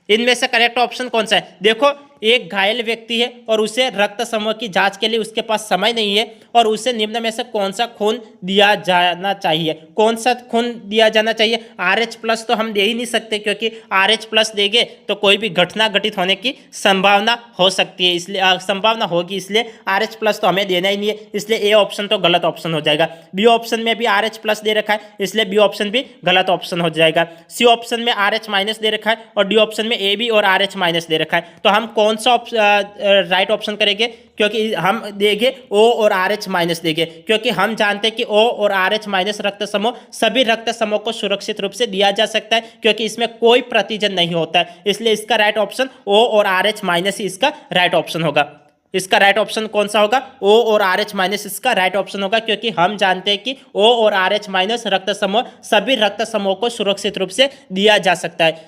इनमें से करेक्ट ऑप्शन कौन सा है? देखो, एक घायल व्यक्ति है और उसे रक्त समूह की जांच के लिए उसके पास समय नहीं है और उसे निम्न में से कौन सा खून दिया जाना चाहिए, कौन सा खून दिया जाना चाहिए। RH प्लस तो हम दे ही नहीं सकते, क्योंकि RH प्लस देंगे तो कोई भी घटना घटित होने की संभावना हो सकती है, इसलिए संभावना होगी, इसलिए RH प्लस तो हमें देना ही नहीं है, इसलिए ए ऑप्शन तो गलत ऑप्शन हो जाएगा। बी ऑप्शन में भी RH प्लस दे रखा है, इसलिए बी ऑप्शन भी गलत ऑप्शन हो जाएगा। सी ऑप्शन में RH माइनस दे रखा है और डी ऑप्शन में ए बी और RH माइनस दे रखा है। तो हम कौन सा राइट ऑप्शन करेंगे, क्योंकि हम देंगे ओ और RH माइनस देंगे, क्योंकि हम जानते हैं कि ओ और RH माइनस रक्त समूह सभी रक्त समूह को सुरक्षित रूप से दिया जा सकता है, क्योंकि इसमें कोई प्रतिजन नहीं होता है, इसलिए इसका राइट ऑप्शन ओ और RH माइनस ही इसका राइट ऑप्शन होगा। इसका राइट ऑप्शन कौन सा होगा? ओ और RH माइनस इसका राइट ऑप्शन होगा, क्योंकि हम जानते हैं कि ओ और RH माइनस रक्त समूह सभी रक्त समूह को सुरक्षित रूप से दिया जा सकता है।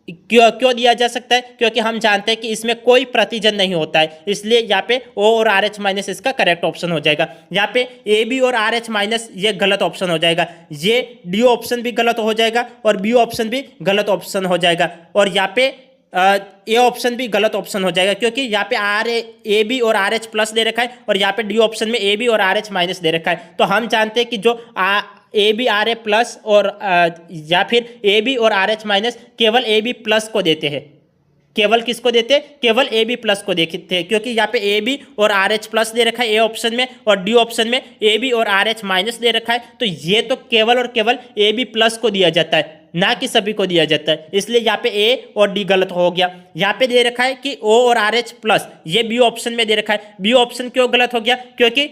क्यों दिया जा सकता है? क्योंकि हम जानते हैं कि इसमें कोई प्रतिजन नहीं होता है, इसलिए यहाँ पे ओ और RH माइनस इसका करेक्ट ऑप्शन हो जाएगा। यहाँ पे ए बी और RH माइनस ये गलत ऑप्शन हो जाएगा, ये डी ऑप्शन भी गलत हो जाएगा और बी ऑप्शन भी गलत ऑप्शन हो जाएगा और यहाँ पे ए ऑप्शन भी गलत ऑप्शन हो जाएगा, क्योंकि यहाँ पे ए बी और RH प्लस दे रखा है और यहाँ पे डी ऑप्शन में ए बी और RH माइनस दे रखा है। तो हम जानते हैं कि जो A B R A plus और या फिर ए बी और RH माइनस केवल ए बी प्लस को देते हैं, केवल किसको देते हैं? केवल ए बी प्लस को देखते हैं, क्योंकि यहाँ पे ए बी और RH प्लस दे रखा है ए ऑप्शन में और डी ऑप्शन में ए बी और RH माइनस दे रखा है। तो ये तो केवल और केवल ए बी प्लस को दिया जाता है, ना कि सभी को दिया जाता है, इसलिए यहाँ पे ए और डी गलत हो गया। यहाँ पे दे रखा है कि ओ और RH प्लस, ये बी ऑप्शन में दे रखा है। बी ऑप्शन क्यों गलत हो गया? क्योंकि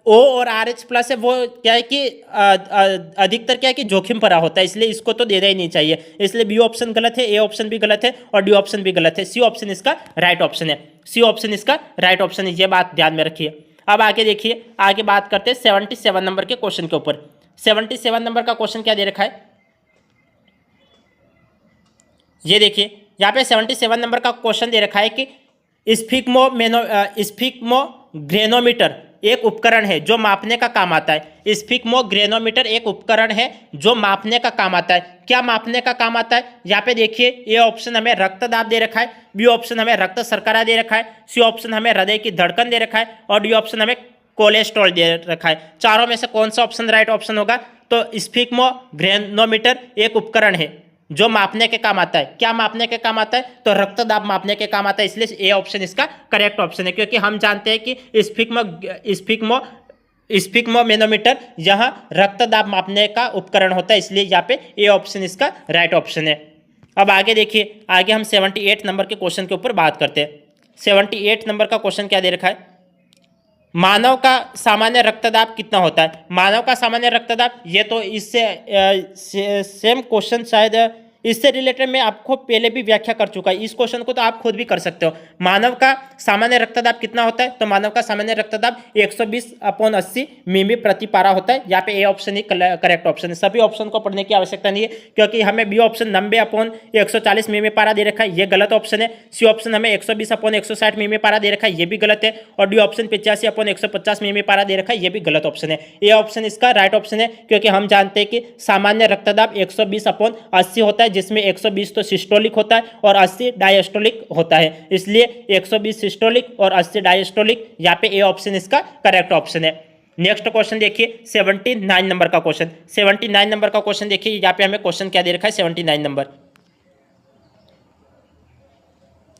ओ और RH प्लस है वो क्या है कि अधिकतर क्या है कि जोखिम भरा होता है, इसलिए इसको तो देना ही नहीं चाहिए, इसलिए बी ऑप्शन गलत है, ए ऑप्शन भी गलत है और डी ऑप्शन भी गलत है। सी ऑप्शन इसका राइट ऑप्शन है, सी ऑप्शन इसका राइट ऑप्शन है, ये बात ध्यान में रखिए। अब आगे देखिए, आगे बात करते हैं 77 नंबर के क्वेश्चन के ऊपर। 77 नंबर का क्वेश्चन क्या दे रखा है, ये देखिए। यहाँ पे 77 नंबर का क्वेश्चन दे रखा है कि स्फिग्मोग्रेनोमीटर एक उपकरण है जो मापने का काम आता है। स्फिग्मोग्रेनोमीटर एक उपकरण है जो मापने का काम आता है। क्या मापने का काम आता है? यहाँ पे देखिए, ए ऑप्शन हमें रक्तदाब दे रखा है, बी ऑप्शन हमें रक्त शर्करा दे रखा है, सी ऑप्शन हमें हृदय की धड़कन दे रखा है और डी ऑप्शन हमें कोलेस्ट्रॉल दे रखा है। चारों में से कौन सा ऑप्शन राइट ऑप्शन होगा? तो स्फिग्मोग्रेनोमीटर एक उपकरण है जो मापने के काम आता है। क्या मापने के काम आता है? तो रक्तदाब मापने के काम आता है, इसलिए ए ऑप्शन इसका करेक्ट ऑप्शन है, क्योंकि हम जानते हैं कि स्फिग्मोमेनोमीटर यहाँ रक्तदाब मापने का उपकरण होता है, इसलिए यहाँ पे ए ऑप्शन इसका राइट ऑप्शन है। अब आगे देखिए, आगे हम 78 नंबर के क्वेश्चन के ऊपर बात करते हैं। 78 नंबर का क्वेश्चन क्या दे रखा है, मानव का सामान्य रक्तदाब कितना होता है। मानव का सामान्य रक्तदाब, ये तो इससे सेम क्वेश्चन शायद इससे रिलेटेड मैं आपको पहले भी व्याख्या कर चुका है। इस क्वेश्चन को तो आप खुद भी कर सकते हो। मानव का सामान्य रक्तदाब कितना होता है, तो मानव का सामान्य रक्तदाब 120/80 मिमी प्रति पारा होता है। यहाँ पे A option he correct option है। सभी ऑप्शन को पढ़ने की आवश्यकता नहीं है, क्योंकि हमें बी ऑप्शन 90/140 मिमी पारा दे रखा है, ये गलत ऑप्शन है। सी ऑप्शन हमें 120/160 मिमी पारा दे रखा है, ये भी गलत है। और डी ऑप्शन 85/150 मिमी पारा दे रखा है, ये भी गलत ऑप्शन है। ए ऑप्शन इसका राइट ऑप्शन है, क्योंकि हम जानते हैं कि सामान्य रक्तदाब 120/80 होता है, जिसमें 120 तो सिस्टोलिक होता है और 80 डायस्टोलिक होता है। इसलिए 120 सिस्टोलिक और 80 डायस्टोलिक, यहाँ पे ए ऑप्शन इसका करेक्ट ऑप्शन है। नेक्स्ट क्वेश्चन देखिए 79 नंबर का क्वेश्चन। 79 नंबर का क्वेश्चन देखिए, यहाँ पे हमें क्वेश्चन क्या दे रखा है, 79 नंबर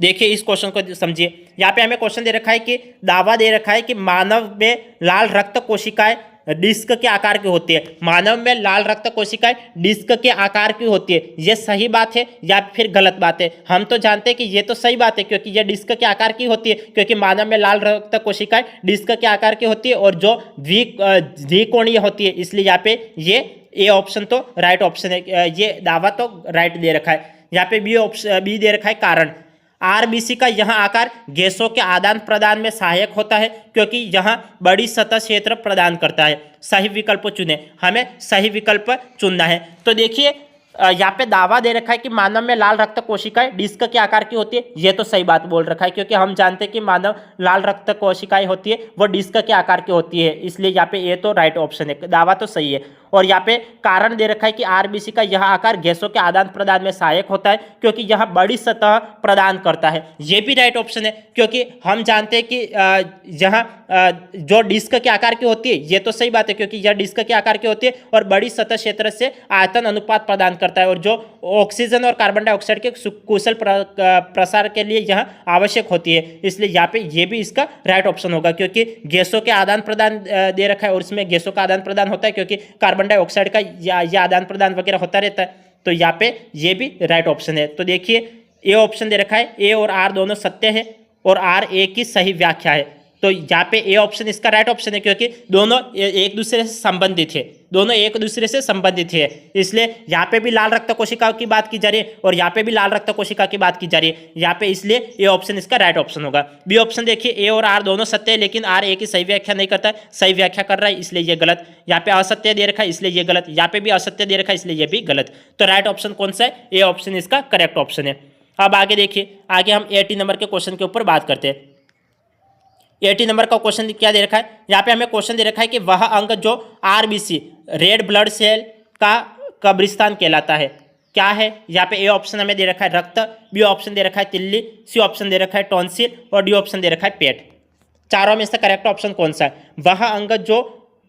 देखिए, इस क्वेश्चन को समझिए। यहाँ पे हमें क्वेश्चन दे रखा है कि दावा दे रखा है कि मानव में लाल रक्त कोशिकाएं डिस्क के आकार की होती है। मानव में लाल रक्त कोशिकाएं डिस्क के आकार की होती है, ये सही बात है या फिर गलत बात है। हम तो जानते हैं कि ये तो सही बात है, क्योंकि ये डिस्क के आकार की होती है, क्योंकि मानव में लाल रक्त कोशिकाएं डिस्क के आकार की होती है और जो द्विकोणीय होती है, इसलिए यहाँ पे ये ए ऑप्शन तो राइट ऑप्शन है। ये दावा तो राइट दे रखा है। यहाँ पे बी दे रखा है कारण, आरबीसी का यह आकार गैसों के आदान प्रदान में सहायक होता है, क्योंकि यह बड़ी सतह क्षेत्र प्रदान करता है। सही विकल्प चुने, हमें सही विकल्प चुनना है। तो देखिए यहाँ पे दावा दे रखा है कि मानव में लाल रक्त कोशिकाएं डिस्क के आकार की होती है, ये तो सही बात बोल रखा है, क्योंकि हम जानते हैं कि मानव लाल रक्त कोशिकाएं होती है वो डिस्क के आकार की होती है, इसलिए यहाँ पे ये तो राइट ऑप्शन है, दावा तो सही है। और यहाँ पे कारण दे रखा है कि आरबीसी का यह आकार गैसों के आदान प्रदान में सहायक होता है, क्योंकि यह बड़ी सतह प्रदान करता है, ये भी राइट ऑप्शन है। क्योंकि हम जानते हैं कि यह जो डिस्क के आकार की होती है, ये तो सही बात है, क्योंकि यह डिस्क के आकार की होती है और बड़ी सतह क्षेत्र से आयतन अनुपात प्रदान करता है, और जो ऑक्सीजन और कार्बन डाइऑक्साइड के कुशल प्रसार के लिए यह आवश्यक होती है। इसलिए यहाँ पे ये भी इसका राइट ऑप्शन होगा, क्योंकि गैसों के आदान प्रदान दे रखा है और इसमें गैसों का आदान प्रदान होता है, क्योंकि कार्बन डाइऑक्साइड का ये आदान प्रदान वगैरह होता रहता है। तो यहाँ पे ये भी राइट ऑप्शन है। तो देखिए ए ऑप्शन दे रखा है, ए और आर दोनों सत्य है और आर ए की सही व्याख्या है। तो यहाँ पे ए ऑप्शन इसका राइट ऑप्शन है, क्योंकि दोनों एक दूसरे से संबंधित है, दोनों एक दूसरे से संबंधित है। इसलिए यहाँ पे भी लाल रक्त कोशिका की बात की जा रही है और यहाँ पे भी लाल रक्त कोशिका की बात की जा रही है। यहाँ पे इसलिए ए ऑप्शन इसका राइट ऑप्शन होगा। बी ऑप्शन देखिए, ए और आर दोनों सत्य है, लेकिन आर ए की सही व्याख्या नहीं करता है, सही व्याख्या कर रहा है, इसलिए ये गलत। यहाँ पे असत्य दे रखा है, इसलिए ये गलत। यहाँ पे भी असत्य दे रखा है, इसलिए ये भी गलत। तो राइट ऑप्शन कौन सा है, ए ऑप्शन इसका करेक्ट ऑप्शन है। अब आगे देखिए, आगे हम 80 नंबर के क्वेश्चन के ऊपर बात करते हैं। 80 नंबर का क्वेश्चन क्या दे रखा है, यहाँ पे हमें क्वेश्चन दे रखा है कि वह अंग जो आरबीसी रेड ब्लड सेल का कब्रिस्तान कहलाता है, क्या है। यहाँ पे ए ऑप्शन हमें दे रखा है रक्त, बी ऑप्शन दे रखा है तिल्ली, सी ऑप्शन दे रखा है टॉन्सिल और डी ऑप्शन दे रखा है पेट। चारों में से करेक्ट ऑप्शन कौन सा है, वह अंग जो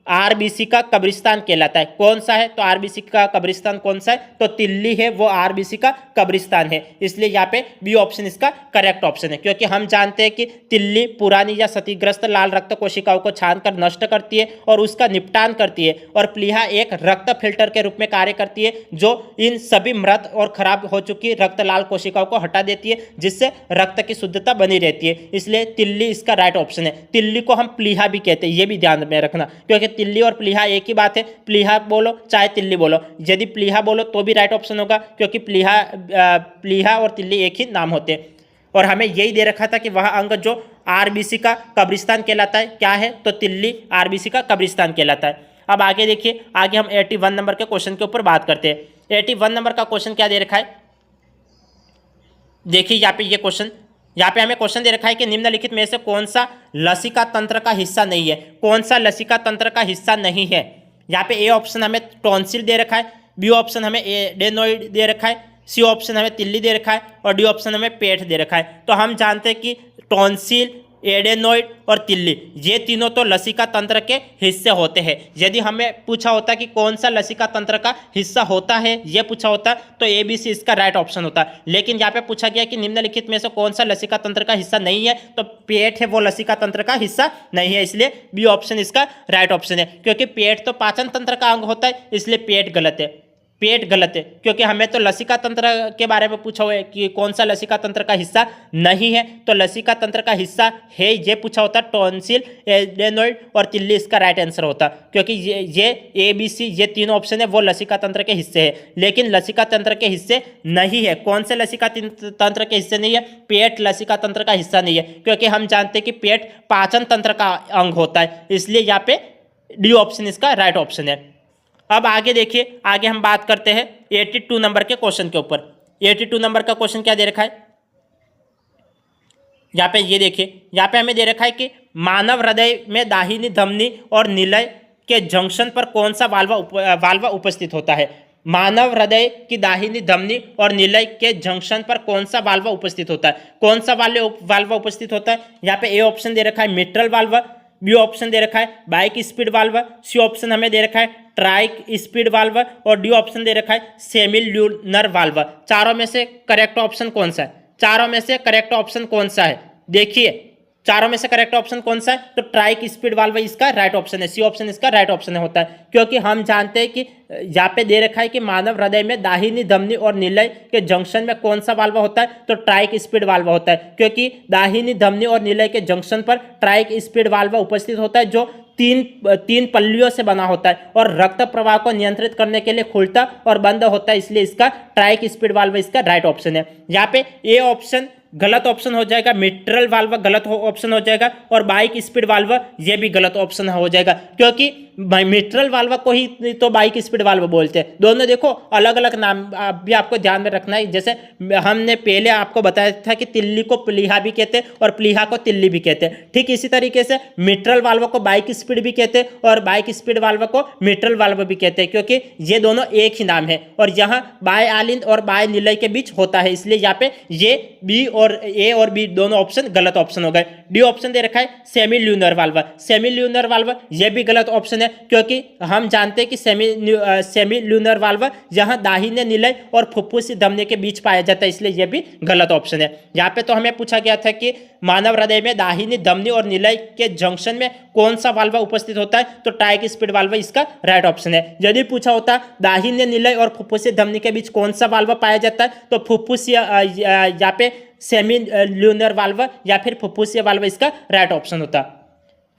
आरबीसी का कब्रिस्तान कहलाता है, कौन सा है। तो आरबीसी का कब्रिस्तान कौन सा है, तो तिल्ली है, वो आरबीसी का कब्रिस्तान है। इसलिए यहाँ पे बी ऑप्शन इसका करेक्ट ऑप्शन है, क्योंकि हम जानते हैं कि तिल्ली पुरानी या क्षतिग्रस्त लाल रक्त कोशिकाओं को छानकर नष्ट करती है और उसका निपटान करती है, और प्लीहा एक रक्त फिल्टर के रूप में कार्य करती है, जो इन सभी मृत और खराब हो चुकी रक्त लाल कोशिकाओं को हटा देती है, जिससे रक्त की शुद्धता बनी रहती है। इसलिए तिल्ली इसका राइट ऑप्शन है। तिल्ली को हम प्लीहा भी कहते हैं, ये भी ध्यान में रखना, क्योंकि तिल्ली और प्लीहा एक ही बात है। प्लीहा बोलो चाहे तिल्ली बोलो, यदि प्लीहा बोलो तो भी राइट ऑप्शन होगा, क्योंकि प्लीहा और तिल्ली एक ही नाम होते हैं। और हमें यही दे रखा था कि वह अंग जो आरबीसी का कब्रिस्तान कहलाता है, क्या है, तो तिल्ली आरबीसी का कब्रिस्तान कहलाता है। अब आगे देखिए, आगे हम 81 नंबर के क्वेश्चन के ऊपर बात करते हैं। 81 नंबर का क्वेश्चन क्या दे रखा है, देखिए यहाँ पे ये क्वेश्चन, यहाँ पे हमें क्वेश्चन दे रखा है कि निम्नलिखित में से कौन सा लसिका तंत्र का हिस्सा नहीं है। कौन सा लसिका तंत्र का हिस्सा नहीं है, यहाँ पे ए ऑप्शन हमें टॉन्सिल दे रखा है, बी ऑप्शन हमें एडेनोइड दे रखा है, सी ऑप्शन हमें तिल्ली दे रखा है और डी ऑप्शन हमें पेट दे रखा है। तो हम जानते हैं कि टॉन्सिल, एडेनोइड और तिल्ली, ये तीनों तो लसिका तंत्र के हिस्से होते हैं। यदि हमें पूछा होता कि कौन सा लसिका तंत्र का हिस्सा होता है, ये पूछा होता तो ए बी सी इसका राइट ऑप्शन होता। लेकिन यहाँ पे पूछा गया कि निम्नलिखित में से कौन सा लसिका तंत्र का हिस्सा नहीं है, तो पेट है वो लसिका तंत्र का हिस्सा नहीं है, इसलिए बी ऑप्शन इसका राइट ऑप्शन है। क्योंकि पेट तो पाचन तंत्र का अंग होता है, इसलिए पेट गलत है। पेट गलत है, क्योंकि हमें तो लसिका तंत्र के बारे में पूछा हुआ है कि कौन सा लसिका तंत्र का हिस्सा नहीं है, तो लसिका तंत्र का हिस्सा है ये पूछा होता टॉन्सिल, एडेनोइड और तिल्ली इसका राइट आंसर होता, क्योंकि ये ए बी सी ये तीनों ऑप्शन है वो लसिका तंत्र के हिस्से है, लेकिन लसिका तंत्र के हिस्से नहीं है। कौन से लसिका तंत्र के हिस्से नहीं है? पेट लसिका तंत्र का हिस्सा नहीं है, क्योंकि हम जानते हैं कि पेट पाचन तंत्र का अंग होता है, इसलिए यहाँ पे डी ऑप्शन इसका राइट ऑप्शन है। अब आगे देखिए, आगे हम बात करते हैं 82 नंबर के क्वेश्चन के ऊपर। 82 नंबर का क्वेश्चन क्या दे रखा है यहाँ पे? ये देखिए, यहाँ पे हमें दे रखा है कि मानव हृदय में दाहिनी धमनी और निलय के जंक्शन पर कौन सा वाल्व उपस्थित होता है? मानव हृदय की दाहिनी धमनी और निलय के जंक्शन पर कौन सा वाल्व उपस्थित होता है? कौन सा वाल्व उपस्थित होता है? यहाँ पे ए ऑप्शन दे रखा है मिट्रल वाल्व, बी ऑप्शन दे रखा है bicuspid valve, C option हमें दे रखा है ट्राइक स्पीड वाल्व और डी ऑप्शन दे रखा है सेमी ल्यूनर वाल्व। चारों में से करेक्ट ऑप्शन कौन सा है? चारों में से करेक्ट ऑप्शन कौन सा है? देखिए, चारों में से करेक्ट ऑप्शन कौन सा है? तो ट्राइक स्पीड वाल्व इसका राइट ऑप्शन है, सी ऑप्शन इसका राइट ऑप्शन होता है, क्योंकि हम जानते हैं कि यहाँ पे दे रखा है कि मानव हृदय में दाहिनी धमनी और निलय के जंक्शन में कौन सा वाल्व होता है? तो ट्राइक स्पीड वाल्व होता है, क्योंकि दाहिनी धमनी और निलय के जंक्शन पर ट्राइक स्पीड वाल्व उपस्थित होता है, जो तीन पल्लियों से बना होता है और रक्त प्रवाह को नियंत्रित करने के लिए खुलता और बंद होता है, इसलिए इसका ट्राइक स्पीड वाल्व इसका राइट ऑप्शन है। यहाँ पे ए ऑप्शन गलत ऑप्शन हो जाएगा, मिट्रल वाल्व गलत ऑप्शन हो जाएगा और बाइक स्पीड वाल्व ये भी गलत ऑप्शन हो जाएगा, क्योंकि मिट्रल वाल्व को ही तो बाइक स्पीड वाल्व बोलते हैं। दोनों देखो अलग अलग नाम भी आपको ध्यान में रखना है। जैसे हमने पहले आपको बताया था कि तिल्ली को प्लीहा भी कहते हैं और प्लीहा को तिल्ली भी कहते हैं, ठीक इसी तरीके से मिट्रल वाल्व को बाइक स्पीड भी कहते हैं और बाइक स्पीड वाल्व को मिट्रल वाल्व भी कहते हैं, क्योंकि ये दोनों एक ही नाम है और यहाँ बाय आलिंद और बाय निलय के बीच होता है, इसलिए यहाँ पे ये बी और ए और बी दोनों ऑप्शन गलत ऑप्शन हो गए। डी ऑप्शन दे रखा है semi lunar valve, semi lunar valve ये भी गलत ऑप्शन है, क्योंकि हम जानते हैं कि सेमी ल्यूनर वाल्व यहाँ दाहिने निलय और फुफ्फुसी धमनी के बीच पाया जाता है, इसलिए यह भी गलत ऑप्शन है। यहाँ पे तो हमें पूछा गया था कि मानव हृदय में दाहिनी धमनी और निलय के जंक्शन में कौन सा वाल्व उपस्थित होता है? तो ट्राइक स्पीड वाल्व इसका राइट ऑप्शन है। यदि पूछा होता दाहिने निलय और फुफ्फुसी धमनी के बीच कौन सा वाल्व पाया जाता है, तो फुफ्फुसी यहाँ पे सेमी ल्यूनर वाल्व या फिर फुफ्फुसी वाल्व इसका राइट ऑप्शन होता,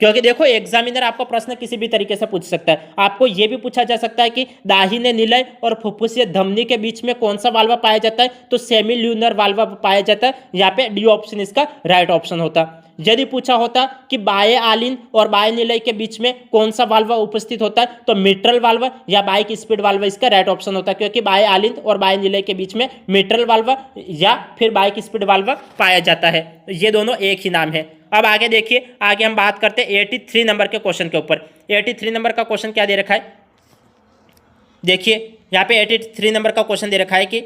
क्योंकि देखो एग्जामिनर आपको प्रश्न किसी भी तरीके से पूछ सकता है। आपको यह भी पूछा जा सकता है कि दाहिने निलय और फुफ्फुसी धमनी के बीच में कौन सा वाल्व पाया जाता है, तो सेमी ल्यूनर वाल्व पाया जाता है, यहाँ पे डी ऑप्शन इसका राइट ऑप्शन होता। यदि पूछा होता कि बाह्य आलिंद और बाह्य निलय के बीच में कौन सा वाल्व उपस्थित होता है, तो मिट्रल वाल्व या बाइक स्पीड वाल्व इसका राइट ऑप्शन होता है, क्योंकि बाह्य आलिंद और बाह्य निलय के बीच में मिट्रल वाल्व या फिर बाइक स्पीड वाल्व पाया जाता है, ये दोनों एक ही नाम है। अब आगे देखिए, आगे हम बात करते हैं 83 नंबर के क्वेश्चन के ऊपर। 83 नंबर का क्वेश्चन क्या दे रखा है? देखिए यहाँ पे 83 नंबर का क्वेश्चन दे रखा है कि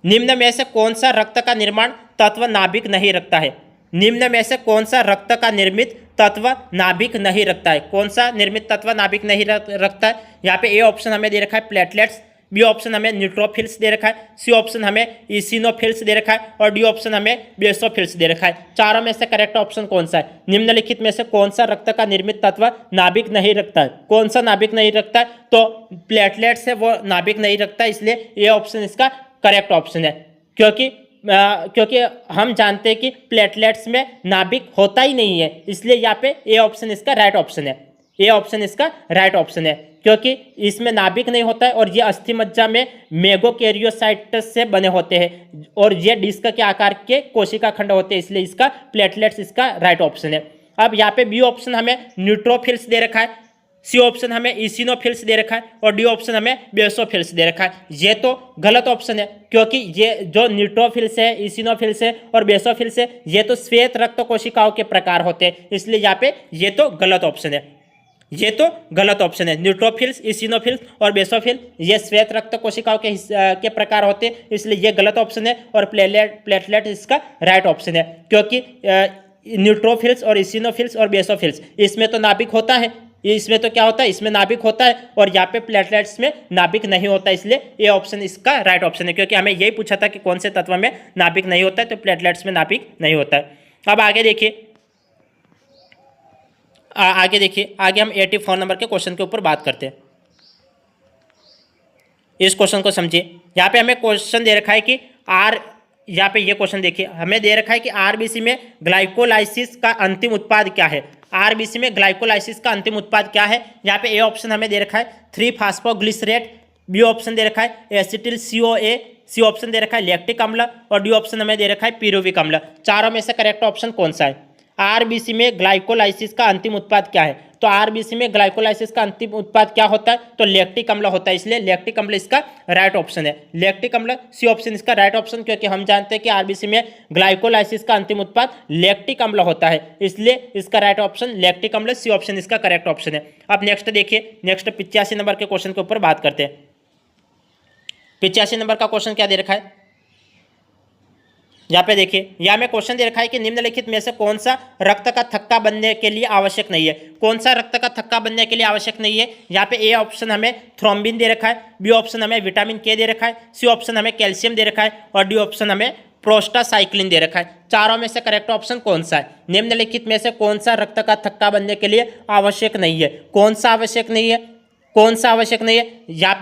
निम्न में से कौन सा रक्त का निर्माण तत्व नाभिक नहीं रखता है? निम्न में से कौन सा रक्त का निर्मित तत्व नाभिक नहीं रखता है? कौन सा निर्मित तत्व नाभिक नहीं रखता है? यहाँ पे ए ऑप्शन हमें दे रखा है प्लेटलेट्स, बी ऑप्शन हमें न्यूट्रोफिल्स दे रखा है, सी ऑप्शन हमें इसिनोफिल्स दे रखा है और डी ऑप्शन हमें बेसोफिल्स दे रखा है। चारों में से करेक्ट ऑप्शन कौन सा है? निम्नलिखित में से कौन सा रक्त का निर्मित तत्व नाभिक नहीं रखता है? कौन सा नाभिक नहीं रखता है? तो प्लेटलेट्स है वो नाभिक नहीं रखता है, इसलिए ये ऑप्शन इसका करेक्ट ऑप्शन है, क्योंकि हम जानते हैं कि प्लेटलेट्स में नाभिक होता ही नहीं है, इसलिए यहाँ पे ए ऑप्शन इसका राइट ऑप्शन है। ए ऑप्शन इसका राइट ऑप्शन है, क्योंकि इसमें नाभिक नहीं होता है और ये अस्थि मज्जा में मेगोकैरियोसाइट्स से बने होते हैं और ये डिस्क के आकार के कोशिका खंड होते हैं, इसलिए इसका प्लेटलेट्स इसका राइट ऑप्शन है। अब यहाँ पे बी ऑप्शन हमें न्यूट्रोफिल्स दे रखा है, सी ऑप्शन हमें इसिनोफिल्स दे रखा है और डी ऑप्शन हमें बेसोफिल्स दे रखा है। ये तो गलत ऑप्शन है, क्योंकि ये जो न्यूट्रोफिल्स है, इसिनोफिल्स है और बेसोफिल्स है, ये तो श्वेत रक्त कोशिकाओं के प्रकार होते हैं, इसलिए यहाँ पे ये तो गलत ऑप्शन है। ये तो गलत ऑप्शन है। न्यूट्रोफिल्स, इसिनोफिल्स और बेसोफिल ये श्वेत रक्त कोशिकाओं के प्रकार होते हैं, इसलिए ये गलत ऑप्शन है और प्लेटलेट इसका राइट ऑप्शन है, क्योंकि न्यूट्रोफिल्स और इसिनोफिल्स और बेसोफिल्स इसमें तो नाभिक होता है, इसमें तो क्या होता है, इसमें नाभिक होता है और यहाँ पे प्लेटलेट्स में नाभिक नहीं होता, इसलिए ये ऑप्शन इसका राइट ऑप्शन है, क्योंकि हमें यही पूछा था कि कौन से तत्व में नाभिक नहीं होता है, तो प्लेटलेट्स में नाभिक नहीं होता है। अब आगे देखिए, आगे हम 84 नंबर के क्वेश्चन के ऊपर बात करते हैं। इस क्वेश्चन को समझिए। यहाँ पे हमें क्वेश्चन दे रखा है कि यहाँ पे ये क्वेश्चन देखिए, हमें दे रखा है कि आरबीसी में ग्लाइकोलाइसिस का अंतिम उत्पाद क्या है। आरबीसी में ग्लाइकोलाइसिस का अंतिम उत्पाद क्या है। यहाँ पे ए ऑप्शन हमें दे रखा है 3-फॉस्फोग्लिसरेट, बी ऑप्शन दे रखा है एसिटिल CoA, सी ऑप्शन दे रखा है लैक्टिक अम्ल और डी ऑप्शन हमें दे रखा है पिरुविक अम्ल। चारों में से करेक्ट ऑप्शन कौन सा है। आरबीसी में ग्लाइकोलाइसिस का अंतिम उत्पाद क्या है, तो आरबीसी में ग्लाइकोलाइसिस का अंतिम उत्पाद क्या होता है, तो लैक्टिक अम्ल होता है, इसलिए लैक्टिक अम्ल इसका राइट ऑप्शन है। लैक्टिक अम्ल सी ऑप्शन इसका राइट ऑप्शन, क्योंकि हम जानते हैं कि आरबीसी में ग्लाइकोलाइसिस का अंतिम उत्पाद लैक्टिक अम्ल होता है, इसलिए इसका राइट ऑप्शन लैक्टिक अम्ल, सी ऑप्शन इसका करेक्ट ऑप्शन है। अब नेक्स्ट देखिए, नेक्स्ट 85 नंबर के क्वेश्चन के ऊपर बात करते हैं। 85 नंबर का क्वेश्चन क्या दे रखा है, यहाँ पे देखिए, यहाँ में क्वेश्चन दे रखा है कि निम्नलिखित में से कौन सा रक्त का थक्का बनने के लिए आवश्यक नहीं है। कौन सा रक्त का थक्का बनने के लिए आवश्यक नहीं है। यहाँ पे ए ऑप्शन हमें थ्रोम्बिन दे रखा है, बी ऑप्शन हमें विटामिन के दे रखा है, सी ऑप्शन हमें कैल्शियम दे रखा है और डी ऑप्शन हमें प्रोस्टासाइक्लिन दे रखा है। चारों में से करेक्ट ऑप्शन कौन सा है। निम्नलिखित में से कौन सा रक्त का थक्का बनने के लिए आवश्यक नहीं है। कौन सा आवश्यक नहीं है, कौन सा आवश्यक नहीं है। यहाँ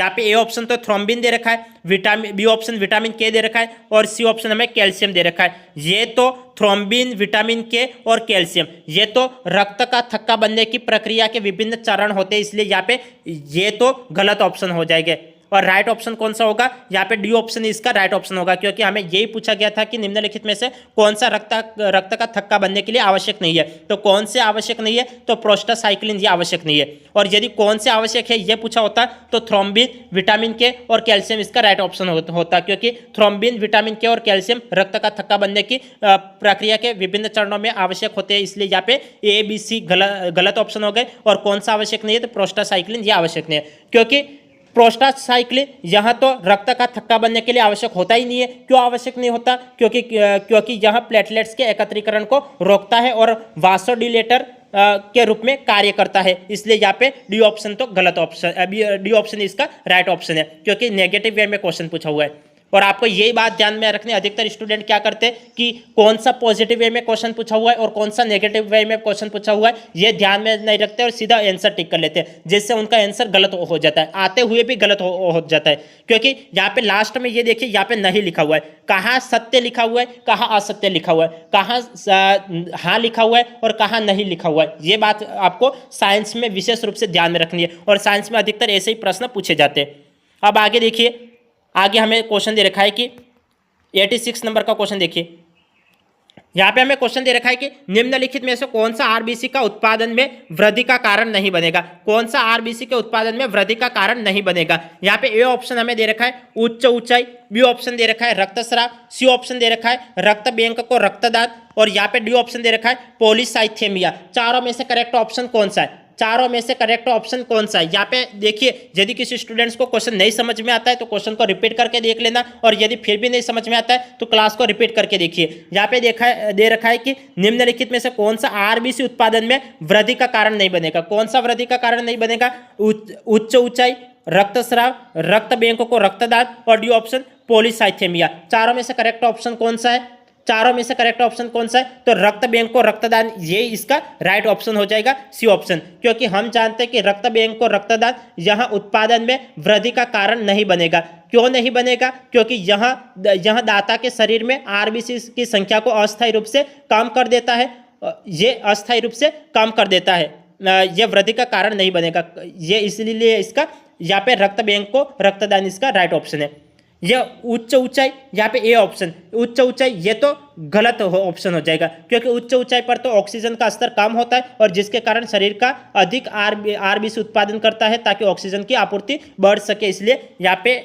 पे ए ऑप्शन तो थ्रोम्बिन दे रखा है, बी ऑप्शन विटामिन के दे रखा है और सी ऑप्शन हमें कैल्शियम दे रखा है। ये तो थ्रोम्बिन, विटामिन के और कैल्शियम, ये तो रक्त का थक्का बनने की प्रक्रिया के विभिन्न चरण होते हैं, इसलिए यहाँ पे ये तो गलत ऑप्शन हो जाएंगे। और राइट ऑप्शन कौन सा होगा, यहाँ पे डी ऑप्शन इसका राइट ऑप्शन होगा, क्योंकि हमें यही पूछा गया था कि निम्नलिखित में से कौन सा रक्त का थक्का बनने के लिए आवश्यक नहीं है। तो कौन से आवश्यक नहीं है, तो प्रोस्टासाइक्लिन ये आवश्यक नहीं है। और यदि कौन से आवश्यक है ये पूछा होता तो थ्रोम्बिन, विटामिन के और कैल्शियम इसका राइट ऑप्शन होता, क्योंकि थ्रोम्बिन, विटामिन के और कैल्शियम रक्त का थक्का बनने की प्रक्रिया के विभिन्न चरणों में आवश्यक होते हैं, इसलिए यहाँ पे ए बी सी गलत ऑप्शन हो गए। और कौन सा आवश्यक नहीं है, तो प्रोस्टासाइक्लिन ये आवश्यक नहीं है, क्योंकि प्रोस्टासाइक्लिन यहाँ तो रक्त का थक्का बनने के लिए आवश्यक होता ही नहीं है। क्यों आवश्यक नहीं होता, क्योंकि यहाँ प्लेटलेट्स के एकत्रीकरण को रोकता है और वासोडिलेटर के रूप में कार्य करता है, इसलिए यहाँ पे डी ऑप्शन तो गलत ऑप्शन, अभी डी ऑप्शन इसका राइट ऑप्शन है, क्योंकि नेगेटिव वे में क्वेश्चन पूछा हुआ है। और आपको यही बात ध्यान में रखनी, अधिकतर स्टूडेंट क्या करते हैं कि कौन सा पॉजिटिव वे में क्वेश्चन पूछा हुआ है और कौन सा नेगेटिव वे में क्वेश्चन पूछा हुआ है ये ध्यान में नहीं रखते और सीधा आंसर टिक कर लेते हैं, जिससे उनका आंसर गलत हो जाता है, आते हुए भी गलत हो जाता है। क्योंकि यहाँ पे लास्ट में ये देखिए, यहाँ पे नहीं लिखा हुआ है, कहाँ सत्य लिखा हुआ है, कहाँ असत्य लिखा हुआ है, कहाँ हाँ लिखा हुआ है और कहाँ नहीं लिखा हुआ है। ये बात आपको साइंस में विशेष रूप से ध्यान में रखनी है, और साइंस में अधिकतर ऐसे ही प्रश्न पूछे जाते हैं। अब आगे देखिए, आगे हमें क्वेश्चन दे रखा है कि 86 नंबर का क्वेश्चन देखिए, यहाँ पे हमें क्वेश्चन दे रखा है कि निम्नलिखित में से कौन सा आरबीसी का उत्पादन में वृद्धि का कारण नहीं बनेगा। कौन सा आरबीसी के उत्पादन में वृद्धि का कारण नहीं बनेगा। यहाँ पे ए ऑप्शन हमें दे रखा है उच्च ऊंचाई, बी ऑप्शन दे रखा है रक्तस्राव, सी ऑप्शन दे रखा है रक्त बैंक को रक्तदान और यहाँ पे डी ऑप्शन दे रखा है पॉलीसाइथेमिया। चारों में से करेक्ट ऑप्शन कौन सा है। चारों में से करेक्ट ऑप्शन कौन सा है। यहाँ पे देखिए, यदि किसी स्टूडेंट्स को क्वेश्चन नहीं समझ में आता है तो क्वेश्चन को रिपीट करके देख लेना, और यदि फिर भी नहीं समझ में आता है तो क्लास को रिपीट करके देखिए। यहाँ पे दे रखा है कि निम्नलिखित में से कौन सा आरबीसी उत्पादन में वृद्धि का कारण नहीं बनेगा। कौन सा वृद्धि का कारण नहीं बनेगा, उच्च ऊंचाई, रक्तस्राव, रक्त बैंक को रक्तदान और डी ऑप्शन पॉलीसाइथेमिया। चारों में से करेक्ट ऑप्शन कौन सा है। चारों में से करेक्ट ऑप्शन कौन सा है, तो रक्त बैंक को रक्तदान, ये इसका राइट ऑप्शन हो जाएगा, सी ऑप्शन। क्योंकि हम जानते हैं कि रक्त बैंक को रक्तदान यहाँ उत्पादन में वृद्धि का कारण नहीं बनेगा। क्यों नहीं बनेगा, क्योंकि यहाँ दाता के शरीर में आरबीसी की संख्या को अस्थायी रूप से कम कर देता है, ये अस्थायी रूप से कम कर देता है, ये वृद्धि का कारण नहीं बनेगा। ये इसलिए इसका यहाँ पे रक्त बैंक को रक्तदान इसका राइट ऑप्शन है। यह उच्च ऊंचाई, यहाँ पे ए ऑप्शन उच्च ऊंचाई, ये तो गलत ऑप्शन हो जाएगा, क्योंकि उच्च ऊंचाई पर तो ऑक्सीजन का स्तर कम होता है और जिसके कारण शरीर का अधिक आरबीसी उत्पादन करता है ताकि ऑक्सीजन की आपूर्ति बढ़ सके, इसलिए यहाँ पे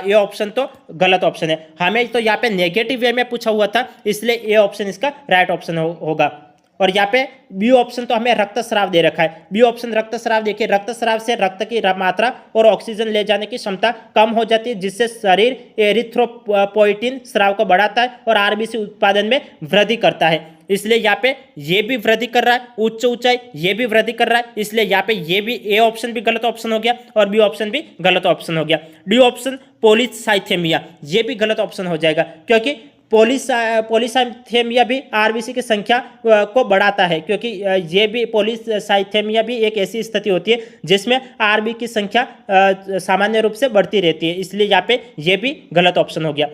ये ऑप्शन तो गलत ऑप्शन है। हमें तो यहाँ पे नेगेटिव वे में पूछा हुआ था, इसलिए ए ऑप्शन इसका राइट ऑप्शन होगा। और यहाँ पे बी ऑप्शन तो हमें रक्तस्राव दे रखा है, बी ऑप्शन रक्तस्राव। देखिए, रक्तस्राव से रक्त की मात्रा और ऑक्सीजन ले जाने की क्षमता कम हो जाती है, जिससे शरीर एरिथ्रोपोइटिन स्राव को बढ़ाता है और आरबीसी उत्पादन में वृद्धि करता है, इसलिए यहाँ पे ये भी वृद्धि कर रहा है। उच्च ऊंचाई ये भी वृद्धि कर रहा है, इसलिए यहाँ पे ये भी ए ऑप्शन भी गलत ऑप्शन हो गया और बी ऑप्शन भी गलत ऑप्शन हो गया। डी ऑप्शन पॉलीसाइथेमिया ये भी गलत ऑप्शन हो जाएगा, क्योंकि पॉलीसाइथेमिया भी आरबीसी की संख्या को बढ़ाता है, क्योंकि ये भी पॉलीसाइथेमिया भी एक ऐसी स्थिति होती है जिसमें आरबी की संख्या सामान्य रूप से बढ़ती रहती है, इसलिए यहाँ पे ये भी गलत ऑप्शन हो गया।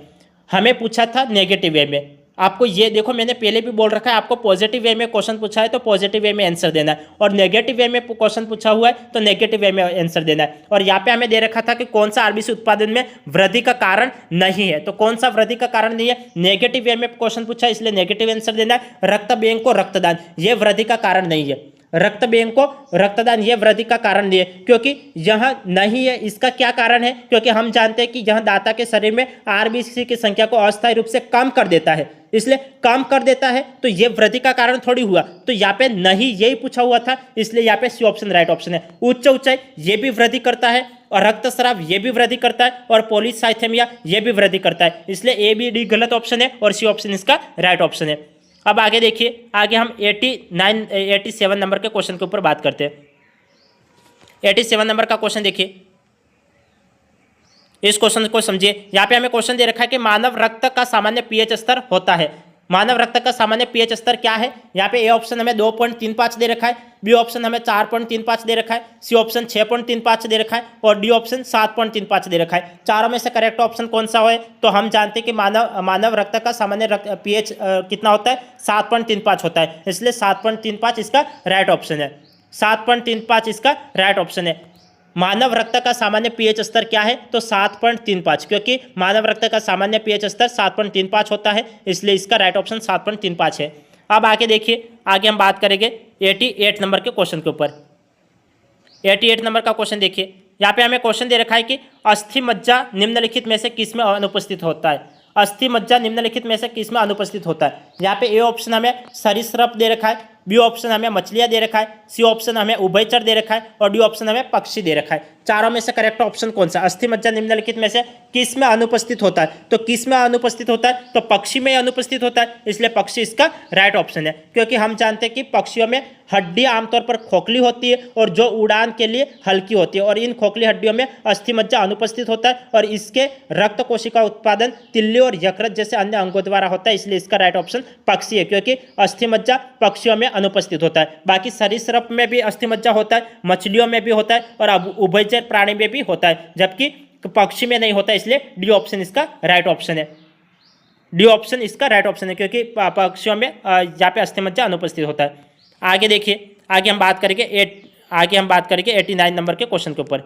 हमें पूछा था नेगेटिव वे में, आपको ये देखो मैंने पहले भी बोल रखा है, आपको पॉजिटिव वे में क्वेश्चन पूछा है तो पॉजिटिव वे में आंसर देना है, और नेगेटिव वे में क्वेश्चन पूछा हुआ है तो नेगेटिव वे में आंसर देना है। और यहाँ पे हमें दे रखा था कि कौन सा आरबीसी उत्पादन में वृद्धि का कारण नहीं है, तो कौन सा वृद्धि का कारण नहीं है, नेगेटिव वे में क्वेश्चन पूछा इसलिए नेगेटिव आंसर देना है। रक्त बैंक को रक्तदान ये वृद्धि का कारण नहीं है, रक्त बैंक को रक्तदान ये वृद्धि का कारण नहीं है, क्योंकि यह नहीं है। इसका क्या कारण है, क्योंकि हम जानते हैं कि यह दाता के शरीर में आरबीसी की संख्या को अस्थायी रूप से कम कर देता है, इसलिए कम कर देता है तो ये वृद्धि का कारण थोड़ी हुआ, तो यहाँ पे नहीं यही पूछा हुआ था, इसलिए यहाँ पे सी ऑप्शन राइट ऑप्शन है। उच्च ऊंचाई ये भी वृद्धि करता है, और रक्तस्राव ये भी वृद्धि करता है, और पॉलीसाइथेमिया ये भी वृद्धि करता है, इसलिए ए बी डी गलत ऑप्शन है और सी ऑप्शन इसका राइट ऑप्शन है। अब आगे देखिए, आगे हम 87 नंबर के क्वेश्चन के ऊपर बात करते हैं। 87 नंबर का क्वेश्चन देखिए, इस क्वेश्चन को समझिए। यहाँ पे हमें क्वेश्चन दे रखा है कि मानव रक्त का सामान्य पीएच स्तर होता है। मानव रक्त का सामान्य पीएच स्तर क्या है, यहाँ पे ए ऑप्शन हमें 2.35 दे रखा है, बी ऑप्शन हमें 4.35 दे रखा है, सी ऑप्शन 6.35 दे रखा है, और डी ऑप्शन 7.35 दे रखा है। चारों में से करेक्ट ऑप्शन कौन सा है, तो हम जानते हैं कि मानव रक्त का सामान्य पीएच कितना होता है, 7.35 होता है, इसलिए 7.35 इसका राइट ऑप्शन है। 7.35 इसका राइट ऑप्शन है। मानव रक्त का सामान्य पीएच स्तर क्या है, तो 7.35, क्योंकि मानव रक्त का सामान्य पीएच स्तर 7.35 होता है, इसलिए इसका राइट ऑप्शन 7.35 है। अब आगे देखिए, आगे हम बात करेंगे 88 नंबर के क्वेश्चन के ऊपर। 88 नंबर का क्वेश्चन देखिए, यहाँ पे हमें क्वेश्चन दे रखा है कि अस्थि मज्जा निम्नलिखित में से किस में अनुपस्थित होता है। अस्थि मज्जा निम्नलिखित में से किस में अनुपस्थित होता है। यहाँ पे ए ऑप्शन हमें सरीसृप दे रखा है, बी ऑप्शन हमें मछलियां दे रखा है, सी ऑप्शन हमें उभयचर दे रखा है, और डी ऑप्शन हमें पक्षी दे रखा है। चारों में से करेक्ट ऑप्शन कौन सा, अस्थि मज्जा निम्नलिखित में से किस में अनुपस्थित होता है, तो किस में अनुपस्थित होता है, तो पक्षी में अनुपस्थित होता है, इसलिए पक्षी इसका राइट ऑप्शन है। क्योंकि हम जानते हैं कि पक्षियों में हड्डियां आमतौर पर खोखली होती है और जो उड़ान के लिए हल्की होती है, और इन खोखली हड्डियों में अस्थि मज्जा अनुपस्थित होता है, और इसके रक्त कोशिका उत्पादन तिल्ली और यकृत जैसे अन्य अंगों द्वारा होता है, इसलिए इसका राइट ऑप्शन पक्षी है, क्योंकि अस्थि मज्जा पक्षियों में अनुपस्थित होता है। बाकी सरीसृप में भी अस्थि मज्जा होता है, मछलियों में भी होता है, और उभयचर प्राणी में भी होता है, जबकि पक्षी में नहीं होता, इसलिए डी ऑप्शन इसका राइट ऑप्शन है। डी ऑप्शन इसका राइट ऑप्शन है, क्योंकि पक्षियों में यहाँ पे अस्थि मज्जा अनुपस्थित होता है। आगे देखिए, आगे हम बात करेंगे 89 नंबर के क्वेश्चन के ऊपर।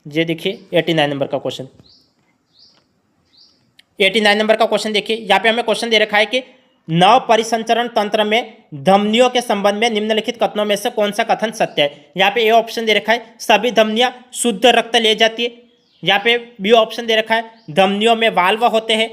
ये देखिए 89 नंबर का क्वेश्चन। 89 नंबर का क्वेश्चन देखिए, यहाँ पे हमें क्वेश्चन दे रखा है कि नव परिसंचरण तंत्र में धमनियों के संबंध में निम्नलिखित कथनों में से कौन सा कथन सत्य है। यहाँ पे ए ऑप्शन दे रखा है, सभी धमनियां शुद्ध रक्त ले जाती है। यहाँ पे बी ऑप्शन दे रखा है, धमनियों में वाल्व होते हैं।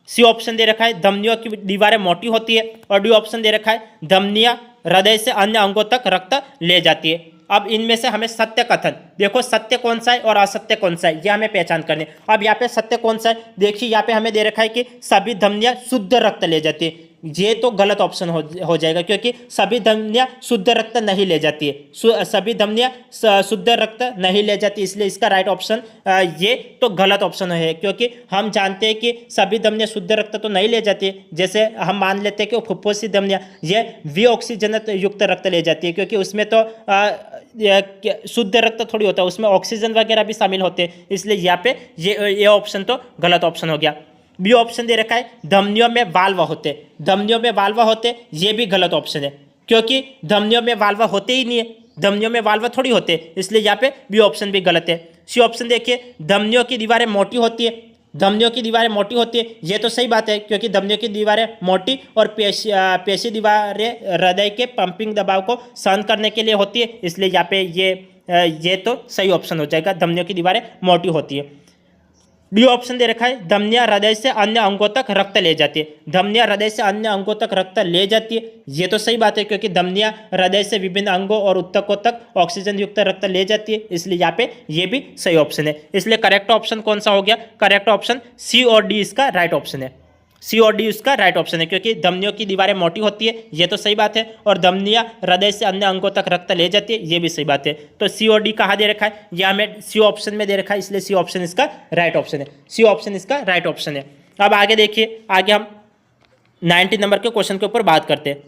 सी ऑप्शन दे रखा है, धमनियों की दीवारें मोटी होती है, और डी ऑप्शन दे रखा है, धमनियां हृदय से अन्य अंगों तक रक्त ले जाती है। अब इनमें से हमें सत्य कथन, देखो सत्य कौन सा है और असत्य कौन सा है, यह हमें पहचान करने। अब यहाँ पे सत्य कौन सा है, देखिए यहाँ पे हमें दे रखा है कि सभी धमनियां शुद्ध रक्त ले जाती है। ये तो गलत ऑप्शन हो जाएगा, क्योंकि सभी धमनियां शुद्ध रक्त नहीं ले जाती है, सभी धमनियां शुद्ध रक्त नहीं ले जाती, इसलिए इसका राइट ऑप्शन ये तो गलत ऑप्शन है। क्योंकि हम जानते हैं कि सभी धमनियां शुद्ध रक्त तो नहीं ले जाती है, जैसे हम मान लेते हैं कि फुफ्फुसी धमनियां ये विऑक्सीजन युक्त रक्त ले जाती है, क्योंकि उसमें तो शुद्ध रक्त थोड़ी होता है, उसमें ऑक्सीजन वगैरह भी शामिल होते हैं, इसलिए यहाँ पे ये ऑप्शन तो गलत ऑप्शन हो गया। बी ऑप्शन दे रखा है, धमनियों में वाल्व होते, धमनियों में वाल्व होते, ये भी गलत ऑप्शन है, क्योंकि धमनियों में वाल्व होते ही नहीं है, धमनियों में वाल्व थोड़ी होते, इसलिए यहाँ पे बी ऑप्शन भी गलत है। सी ऑप्शन देखिए, धमनियों की दीवारें मोटी होती है, धमनियों की दीवारें मोटी होती है, ये तो सही बात है, क्योंकि धमनियों की दीवारें मोटी और पेशी दीवारें हृदय के पंपिंग दबाव को सहन करने के लिए होती है, इसलिए यहाँ पे ये तो सही ऑप्शन हो जाएगा, धमनियों की दीवारें मोटी होती है। डी ऑप्शन दे रखा है, धमनियां हृदय से अन्य अंगों तक रक्त ले जाती है, धमनियां हृदय से अन्य अंगों तक रक्त ले जाती है, ये तो सही बात है, क्योंकि धमनियां हृदय से विभिन्न अंगों और उत्तकों तक ऑक्सीजन युक्त रक्त ले जाती है, इसलिए यहाँ पे ये भी सही ऑप्शन है। इसलिए करेक्ट ऑप्शन कौन सा हो गया, करेक्ट ऑप्शन सी और डी इसका राइट ऑप्शन है। सी और डी उसका राइट ऑप्शन है, क्योंकि धमनियों की दीवारें मोटी होती है, ये तो सही बात है, और धमनियां हृदय से अन्य अंगों तक रक्त ले जाती है, ये भी सही बात है। तो सी और डी कहाँ दे रखा है, यह हमें सी ऑप्शन में दे रखा है, इसलिए सी ऑप्शन इसका राइट ऑप्शन है, सी ऑप्शन इसका राइट ऑप्शन है। अब आगे देखिए, आगे हम 90 नंबर के क्वेश्चन के ऊपर बात करते हैं।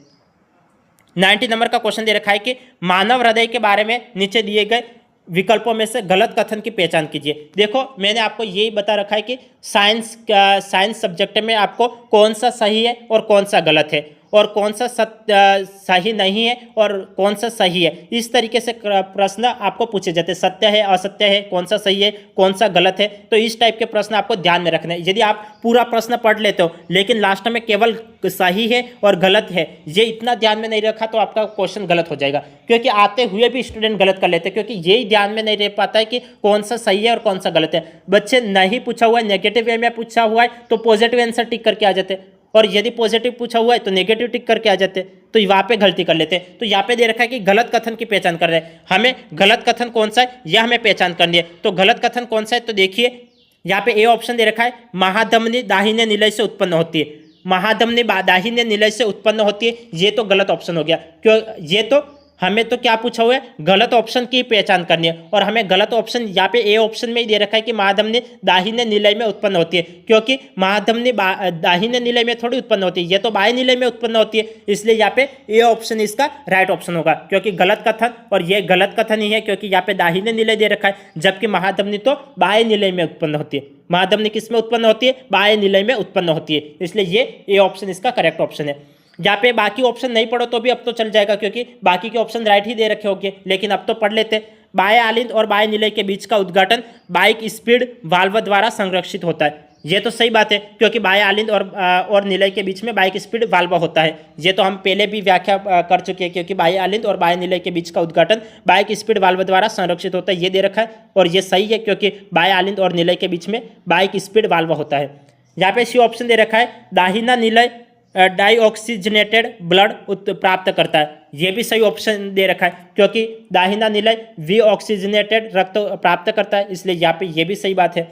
90 नंबर का क्वेश्चन दे रखा है कि मानव हृदय के बारे में नीचे दिए गए विकल्पों में से गलत कथन की पहचान कीजिए। देखो मैंने आपको यही बता रखा है कि साइंस सब्जेक्ट में आपको कौन सा सही है और कौन सा गलत है, और कौन सा सही नहीं है और कौन सा सही है। इस तरीके से प्रश्न आपको पूछे जाते हैं, सत्य है असत्य है, कौन सा सही है कौन सा गलत है। तो इस टाइप के प्रश्न आपको ध्यान में रखना है। यदि आप पूरा प्रश्न पढ़ लेते हो लेकिन लास्ट में केवल सही है और गलत है ये इतना ध्यान में नहीं रखा तो आपका क्वेश्चन गलत हो जाएगा, क्योंकि आते हुए भी स्टूडेंट गलत कर लेते हैं, क्योंकि यही ध्यान में नहीं रह पाता है कि कौन सा सही है और कौन सा गलत है। बच्चे नहीं पूछा हुआ है, नेगेटिव वे में पूछा हुआ है तो पॉजिटिव आंसर टिक करके आ जाते, और यदि पॉजिटिव पूछा हुआ है तो नेगेटिव टिक करके आ जाते, तो वहां पे गलती कर लेते। तो यहाँ पे दे रखा है कि गलत कथन की पहचान कर रहे हैं, हमें गलत कथन कौन सा है यह हमें पहचान करनी है। तो गलत कथन कौन सा है, तो देखिए यहाँ पे ए ऑप्शन दे रखा है, महाधमनी दाहिने निलय से उत्पन्न होती है। महाधमनी दाहिने निलय से उत्पन्न होती है, ये तो गलत ऑप्शन हो गया। क्यों, ये तो हमें तो क्या पूछा हुआ है, गलत ऑप्शन की पहचान करनी है, और हमें गलत ऑप्शन यहाँ पे ए ऑप्शन में ही दे रखा है कि महाधमनी दाहिने निलय में उत्पन्न होती है, क्योंकि महाधमनी दाहिने निलय में थोड़ी उत्पन्न होती है, ये तो बाएं निलय में उत्पन्न होती है। इसलिए यहाँ पे ए ऑप्शन इसका राइट ऑप्शन होगा, क्योंकि गलत कथन, और ये गलत कथन ही है क्योंकि यहाँ पे दाहिने निलय दे रखा है, जबकि महाधमनी तो बाएं निलय में उत्पन्न होती है। महाधमनी किस में उत्पन्न होती है, बाएं निलय में उत्पन्न होती है, इसलिए ये ए ऑप्शन इसका करेक्ट ऑप्शन है। यहाँ पे बाकी ऑप्शन नहीं पढ़ो तो भी अब तो चल जाएगा, क्योंकि बाकी के ऑप्शन राइट ही दे रखे होंगे, लेकिन अब तो पढ़ लेते। बाएं आलिंद और बाएं निलय के बीच का उद्घाटन बाइक स्पीड वाल्व द्वारा संरक्षित होता है। ये तो सही बात है, क्योंकि बाएं आलिंद और निलय के बीच में बाइक स्पीड वाल्व होता है। ये तो हम पहले भी व्याख्या कर चुके हैं, क्योंकि बाएं आलिंद और बाएं निलय के बीच का उद्घाटन बाइक स्पीड वाल्व द्वारा संरक्षित होता है, ये दे रखा है, और ये सही है क्योंकि बाएं आलिंद और निलय के बीच में बाइक स्पीड वाल्व होता है। यहाँ पे सी ऑप्शन दे रखा है, दाहिना निलय डाईऑक्सीजनेटेड ब्लड प्राप्त करता है, ये भी सही ऑप्शन दे रखा है, क्योंकि दाहिना निलय वी ऑक्सीजनेटेड रक्त प्राप्त करता है, इसलिए यहाँ पे ये भी सही बात है।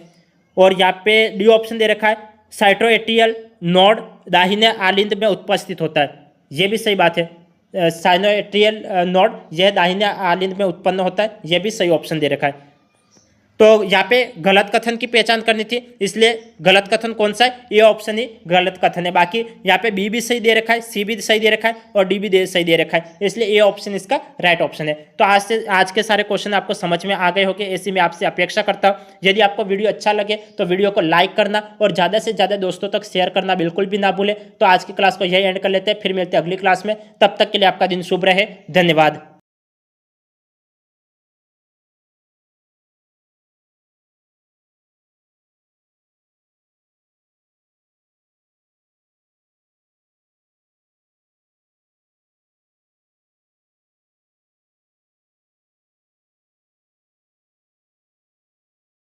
और यहाँ पे डी ऑप्शन दे रखा है, साइटोएटियल नोड दाहिने आलिंद में उपस्थित होता है, ये भी सही बात है। साइनोएट्रियल नोड यह दाहिने आलिंद में उत्पन्न होता है, यह भी सही ऑप्शन दे रखा है। तो यहाँ पे गलत कथन की पहचान करनी थी, इसलिए गलत कथन कौन सा है, ये ऑप्शन ही गलत कथन है। बाकी यहाँ पे बी भी सही दे रखा है, सी भी सही दे रखा है, और डी भी सही दे रखा है, इसलिए ये ऑप्शन इसका राइट ऑप्शन है। तो आज के सारे क्वेश्चन आपको समझ में आ गए होंगे, ऐसी मैं आपसे अपेक्षा करता हूँ। यदि आपको वीडियो अच्छा लगे तो वीडियो को लाइक करना और ज़्यादा से ज़्यादा दोस्तों तक शेयर करना बिल्कुल भी ना भूले। तो आज की क्लास को यही एंड कर लेते हैं, फिर मिलते हैं अगली क्लास में। तब तक के लिए आपका दिन शुभ रहे, धन्यवाद।